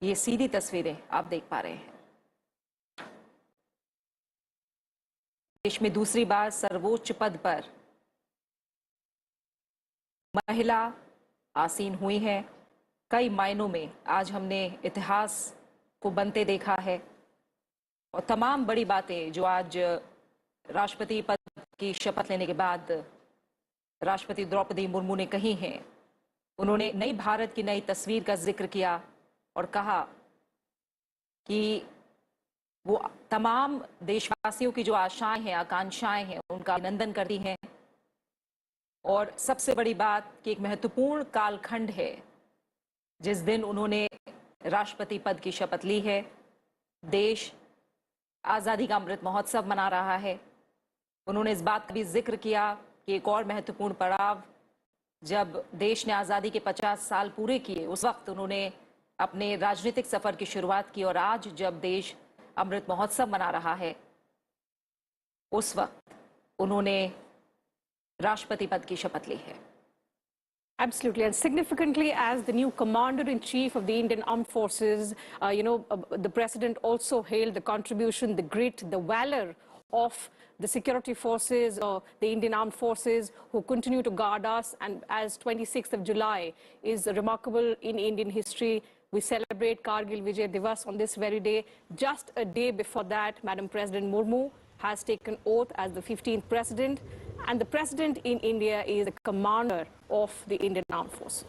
ये सीधी तस्वीरें आप देख पा रहे हैं। देश में दूसरी बार सर्वोच्च पद पर महिला आसीन हुई है। कई मायनों में आज हमने इतिहास को बनते देखा है और तमाम बड़ी बातें जो आज राष्ट्रपति पद की शपथ लेने के बाद राष्ट्रपति द्रौपदी मुर्मू ने कही हैं। उन्होंने नई भारत की नई तस्वीर का जिक्र किया और कहा कि वो तमाम देशवासियों की जो आशाएं हैं, आकांक्षाएं हैं, उनका अभिनंदन करती हैं और सबसे बड़ी बात कि एक महत्वपूर्ण कालखंड है जिस दिन उन्होंने राष्ट्रपति पद की शपथ ली है। देश आज़ादी का अमृत महोत्सव मना रहा है। उन्होंने इस बात का भी जिक्र किया कि एक और महत्वपूर्ण पड़ाव जब देश ने आज़ादी के 50 साल पूरे किए, उस वक्त उन्होंने अपने राजनीतिक सफर की शुरुआत की और आज जब देश अमृत महोत्सव मना रहा है, उस वक्त उन्होंने राष्ट्रपति पद की शपथ ली है। Absolutely, and significantly, as the new Commander-in-Chief of the Indian Armed Forces, the President also hailed the contribution, the grit, the valor of the security forces, the Indian Armed Forces, who continue to guard us. And as 26th of July is remarkable in Indian history, we celebrate Kargil Vijay Divas on this very day. Just a day before that, Madam President Murmu has taken oath as the 15th President. And the President in India is the commander of the Indian Armed Forces.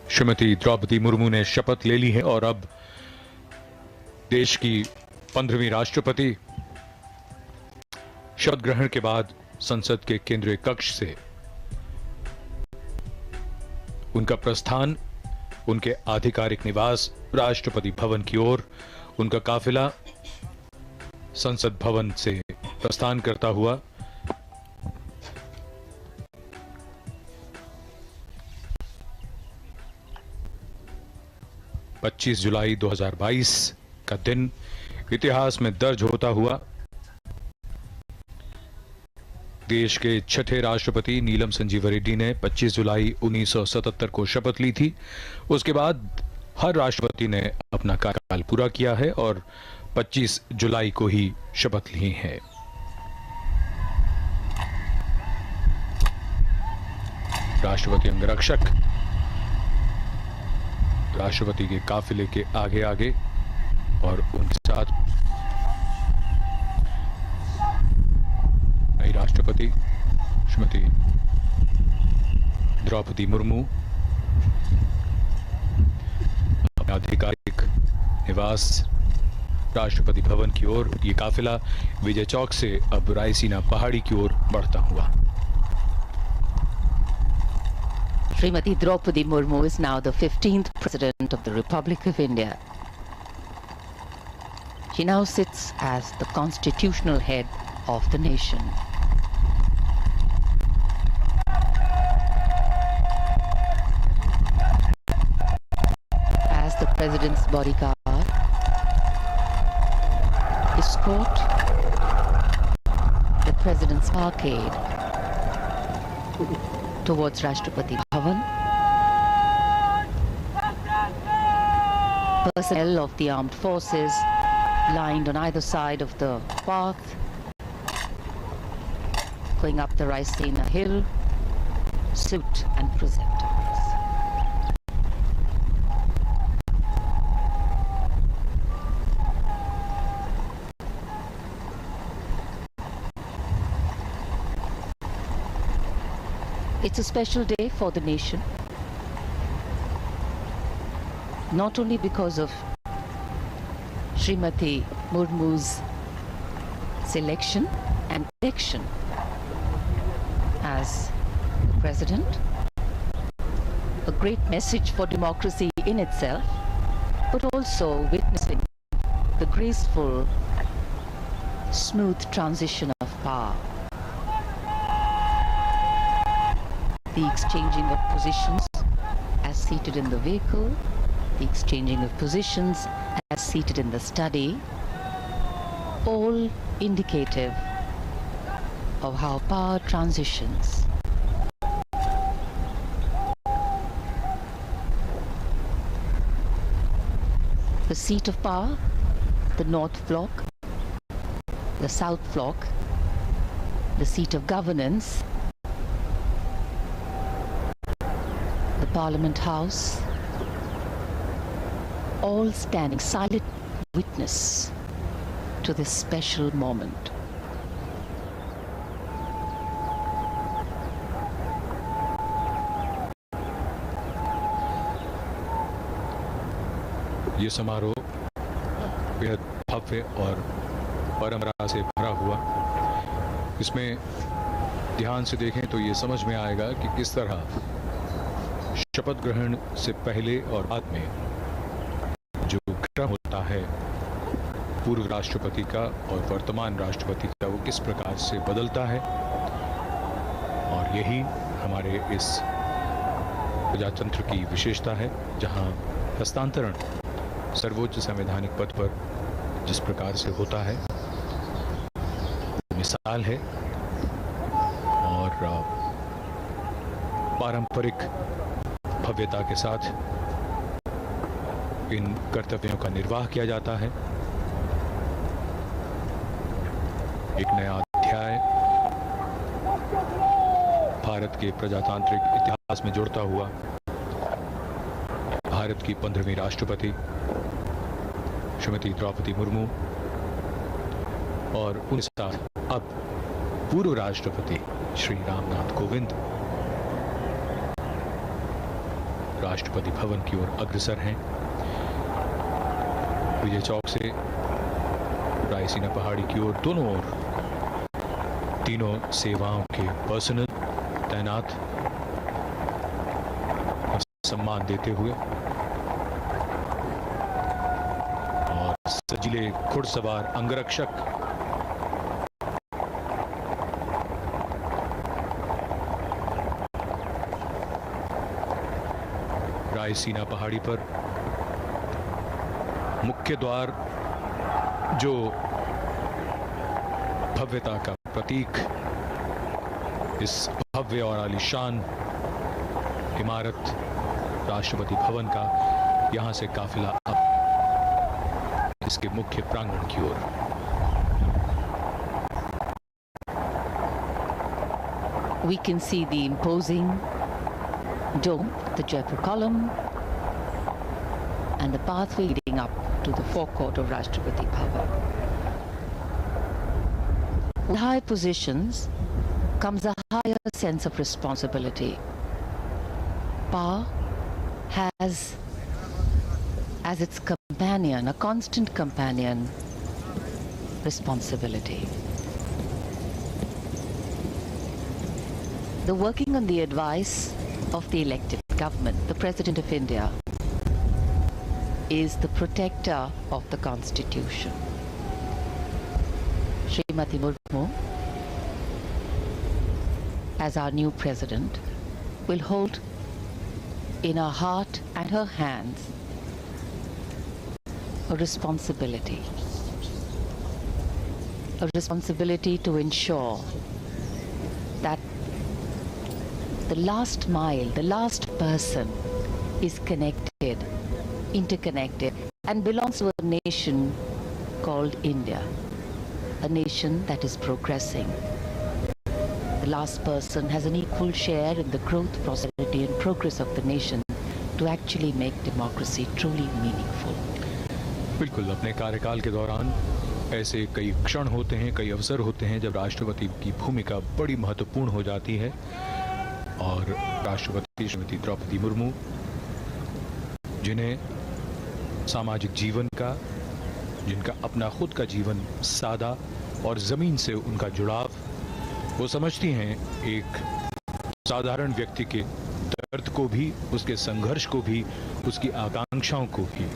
Shrimati Draupadi Murmu ने शपथ ले ली है और अब देश की 15वीं राष्ट्रपति शपथ ग्रहण के बाद संसद के केंद्रीय कक्ष से उनका प्रस्थान उनके आधिकारिक निवास राष्ट्रपति भवन की ओर, उनका काफिला संसद भवन से प्रस्थान करता हुआ (25 जुलाई 2022 का दिन इतिहास में दर्ज होता हुआ देश के छठे राष्ट्रपति नीलम संजीव रेड्डी ने 25 जुलाई 1977 को शपथ ली थी। उसके बाद हर राष्ट्रपति ने अपना कार्यकाल पूरा किया है और 25 जुलाई को ही शपथ ली है। राष्ट्रपति अंगरक्षक राष्ट्रपति के काफिले के आगे आगे और उनके साथ नई राष्ट्रपति श्रीमती द्रौपदी मुर्मू अपने आधिकारिक निवास राष्ट्रपति भवन की ओर, ये काफिला विजय चौक से अब रायसीना पहाड़ी की ओर बढ़ता हुआ। Srimati Draupadi Murmu is now the 15th President of the Republic of India. She now sits as the constitutional head of the nation. As the President's bodyguard, escort the President's arcade towards Rashtrapati Bhavan. Personnel of the armed forces lined on either side of the path, going up the Raisina hill, suit and preceptors. It's a special day for the nation, not only because of Srimati Murmu's selection and election as the President, a great message for democracy in itself, but also witnessing the graceful, smooth transition of power. The exchanging of positions as seated in the vehicle, the exchanging of positions as seated in the study, all indicative of how power transitions. The seat of power, the North Block, the South Block, the seat of governance, the Parliament House, all standing silent witness to this special moment. ये समारोह बेहद भव्य और परंपरा से भरा हुआ। इसमें ध्यान से देखें तो ये समझ में आएगा कि किस तरह शपथ ग्रहण से पहले और बाद में जो क्रम होता है पूर्व राष्ट्रपति का और वर्तमान राष्ट्रपति का, वो किस प्रकार से बदलता है। और यही हमारे इस प्रजातंत्र की विशेषता है, जहां हस्तांतरण सर्वोच्च संवैधानिक पद पर जिस प्रकार से होता है, मिसाल है और पारंपरिक भव्यता के साथ इन कर्तव्यों का निर्वाह किया जाता है। एक नया अध्याय भारत के प्रजातांत्रिक इतिहास में जुड़ता हुआ भारत की 15वीं राष्ट्रपति श्रीमती द्रौपदी मुर्मू और उनके साथ अब पूर्व राष्ट्रपति श्री रामनाथ कोविंद राष्ट्रपति भवन की ओर अग्रसर हैं। विजय चौक से रायसीना पहाड़ी की ओर दोनों ओर तीनों सेवाओं के पर्सनल तैनात सम्मान देते हुए और सजीले घुड़सवार अंगरक्षक रायसीना पहाड़ी पर मुख्य द्वार जो भव्यता का प्रतीक इस भव्य और आलीशान इमारत राष्ट्रपति भवन का, यहां से काफिला अब इसके मुख्य प्रांगण की ओर। We can see the imposing dome, the Jaipur column, and the pathway leading up to the forecourt of Rashtrapati Bhavan. With high positions comes a higher sense of responsibility. Power has as its companion, a constant companion, responsibility. The working on the advice of the elected government, the President of India, is the protector of the Constitution. Srimati Murmu, as our new President, will hold in her heart and her hands a responsibility to ensure that the last mile, the last person is connected, interconnected, and belongs to a nation called India, a nation that is progressing. The last person has an equal share in the growth, prosperity, and progress of the nation to actually make democracy truly meaningful. बिल्कुल, अपने कार्यकाल के दौरान ऐसे कई क्षण होते हैं, कई अवसर होते हैं जब राष्ट्रपति की भूमिका बड़ी महत्वपूर्ण हो जाती है और राष्ट्रपति श्रीमती द्रौपदी मुर्मू, जिन्हें सामाजिक जीवन का, जिनका अपना खुद का जीवन सादा और ज़मीन से उनका जुड़ाव, वो समझती हैं एक साधारण व्यक्ति के दर्द को भी, उसके संघर्ष को भी, उसकी आकांक्षाओं को भी,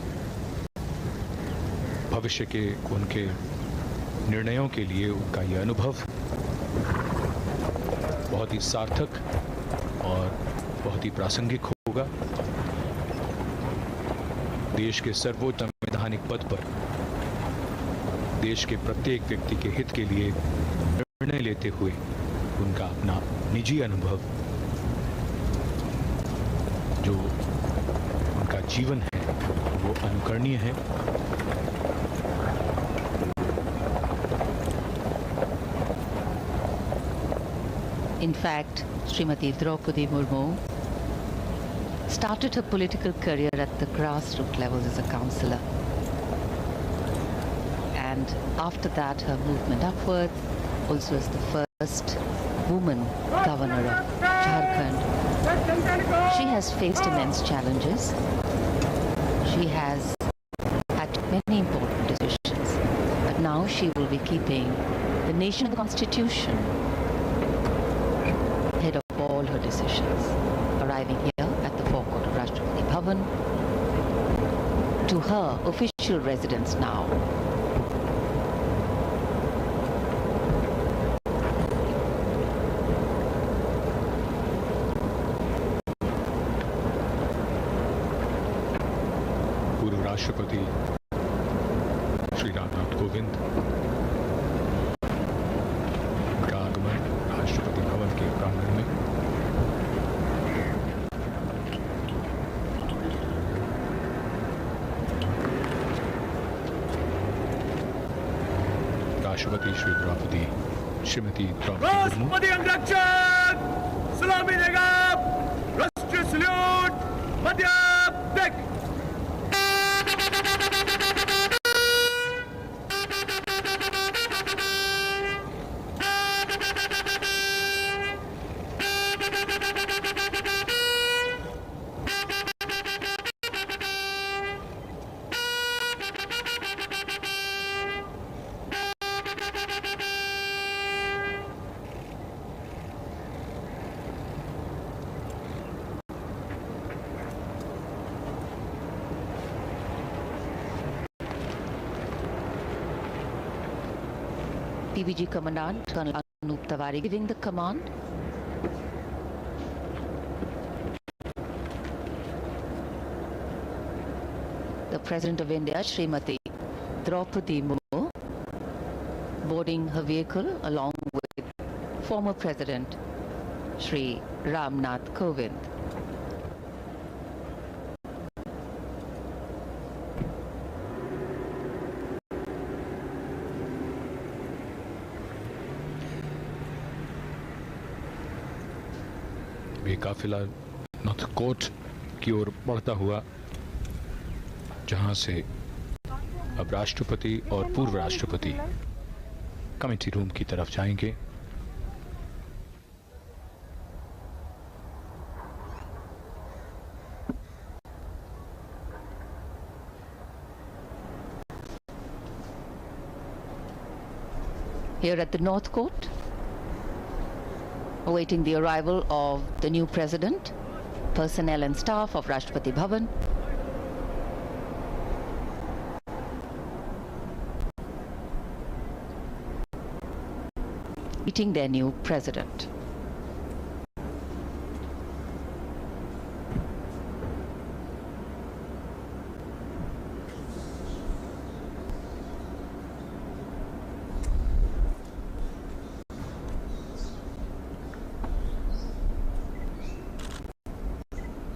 भविष्य के उनके निर्णयों के लिए उनका ये अनुभव बहुत ही सार्थक और बहुत ही प्रासंगिक होगा। देश के सर्वोच्च संवैधानिक पद पर देश के प्रत्येक व्यक्ति के हित के लिए निर्णय लेते हुए उनका अपना निजी अनुभव, जो उनका जीवन है, वो अनुकरणीय है। In fact, Srimati Draupadi Murmu started her political career at the grassroots levels as a councillor. And after that, her movement upwards, also as the first woman governor of Jharkhand. She has faced immense challenges. She has had many important decisions. But now she will be keeping the nation and the Constitution head of all her decisions, arriving here at the forecourt of Rashtrapati Bhavan, to her official residence now. पूर्व राष्ट्रपति श्री रामनाथ कोविंद का आगमन राष्ट्रपति भवन के प्रांगण में। राष्ट्रपति श्रीमती द्रौपदी मुर्मू, राष्ट्रपति अंगरक्षक सलामी देगा राष्ट्रीय सल्यूट मध्य देख PBG Commandant Colonel Anup Tawari giving the command. The President of India, Srimati Draupadi Murmu, boarding her vehicle along with former President Shri Ramnath Kovind. ये काफिला नॉर्थ कोर्ट की ओर बढ़ता हुआ, जहां से अब राष्ट्रपति और पूर्व राष्ट्रपति कमेटी रूम की तरफ जाएंगे। Here at the North Court, awaiting the arrival of the new president, personnel and staff of Rashtrapati Bhavan. Meeting their new president.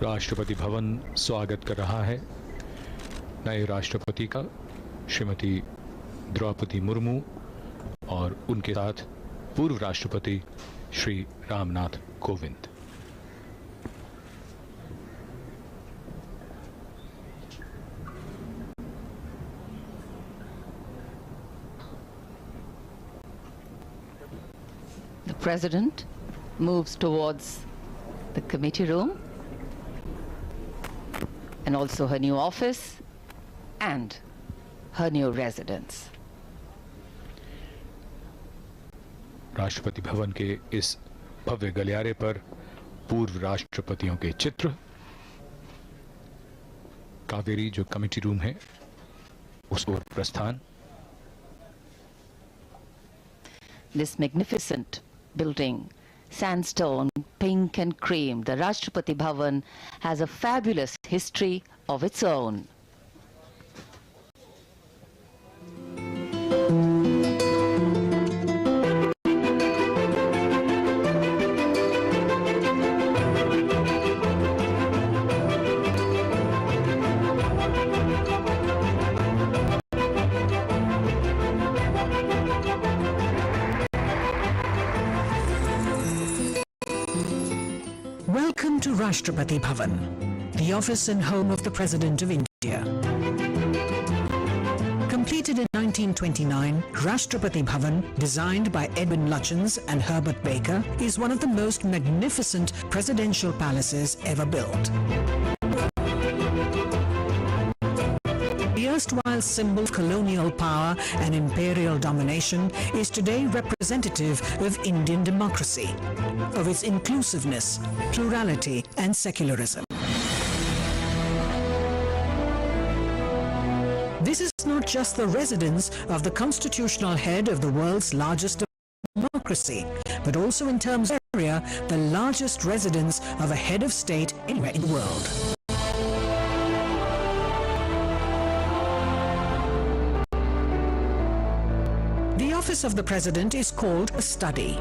Rashtrapati Bhavan स्वागत कर रहा है नए राष्ट्रपति का, श्रीमती द्रौपदी मुर्मू और उनके साथ पूर्व राष्ट्रपति Shri Ramnath Kovind. The president moves towards the committee room and also her new office and her new residence. Rashtrapati Bhavan के इस भव्य गलियारे पर पूर्व राष्ट्रपतियों के चित्र, कावेरी जो कमेटी रूम है उस ओर प्रस्थान। This magnificent building, sandstone, pink and cream, the Rashtrapati Bhavan has a fabulous history of its own. Welcome to Rashtrapati Bhavan, the office and home of the President of India. Completed in 1929, Rashtrapati Bhavan, designed by Edwin Lutyens and Herbert Baker, is one of the most magnificent presidential palaces ever built. The erstwhile symbol of colonial power and imperial domination is today representative of Indian democracy, of its inclusiveness, plurality and secularism. This is not just the residence of the constitutional head of the world's largest democracy, but also in terms of area, the largest residence of a head of state anywhere in the world. The office of the president is called a study.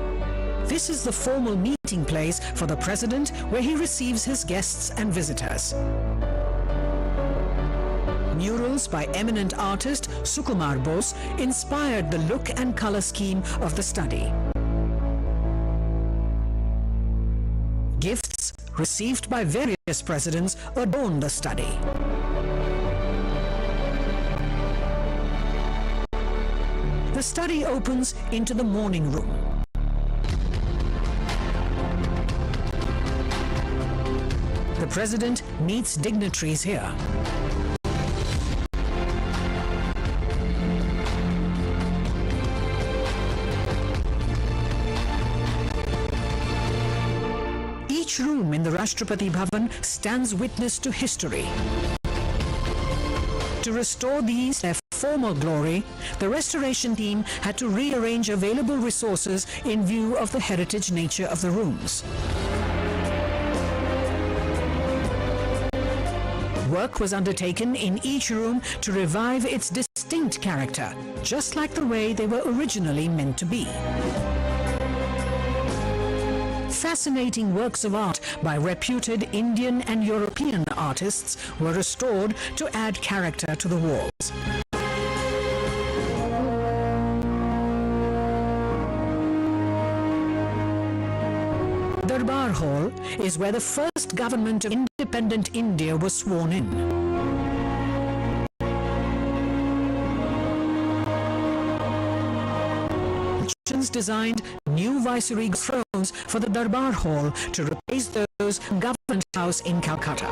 This is the formal meeting place for the president where he receives his guests and visitors. Murals by eminent artist Sukumar Bose inspired the look and color scheme of the study. Gifts received by various presidents adorn the study. The study opens into the morning room. The president meets dignitaries here. Each room in the Rashtrapati Bhavan stands witness to history. To restore these their former glory, the restoration team had to rearrange available resources in view of the heritage nature of the rooms. Work was undertaken in each room to revive its distinct character, just like the way they were originally meant to be. Fascinating works of art by reputed Indian and European artists were restored to add character to the walls. Darbar Hall is where the first government of independent India was sworn in. Designed new viceroy thrones for the Darbar Hall to replace those in Government House in Calcutta.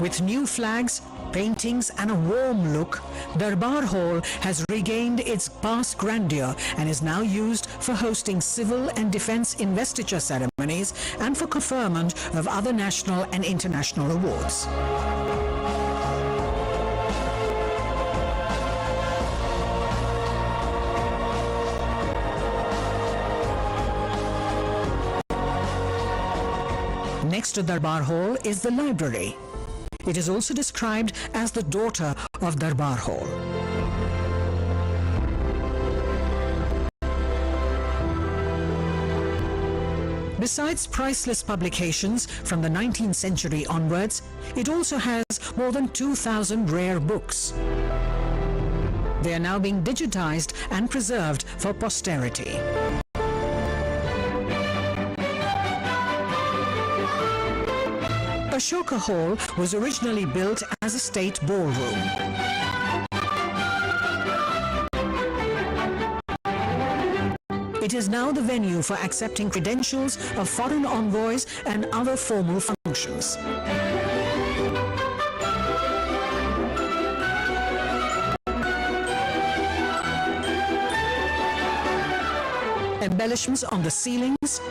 With new flags, paintings and a warm look, Darbar Hall has regained its past grandeur and is now used for hosting civil and defense investiture ceremonies and for conferment of other national and international awards. Next to Darbar Hall is the library. It is also described as the daughter of Darbar Hall. Besides priceless publications from the 19th century onwards, it also has more than 2,000 rare books. They are now being digitized and preserved for posterity. Ashoka Hall was originally built as a state ballroom. It is now the venue for accepting credentials of foreign envoys and other formal functions. Embellishments on the ceilings,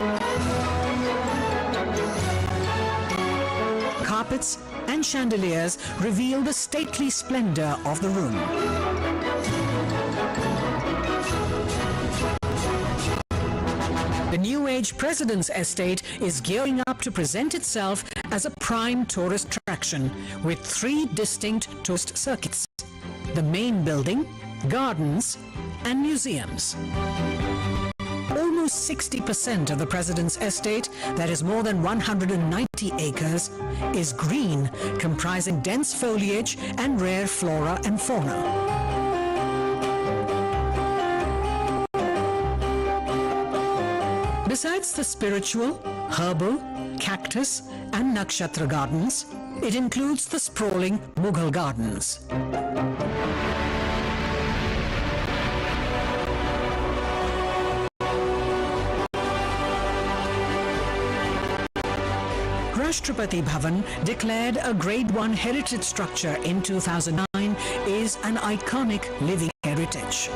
carpets and chandeliers reveal the stately splendor of the room. The New Age President's Estate is gearing up to present itself as a prime tourist attraction with 3 distinct tourist circuits: the main building, gardens, and museums. Almost 60% of the President's Estate, that is more than 190 acres, is green, comprising dense foliage and rare flora and fauna. Besides the spiritual, herbal, cactus, and nakshatra gardens, it includes the sprawling Mughal gardens. Rashtrapati Bhavan, declared a Grade 1 heritage structure in 2009, is an iconic living heritage.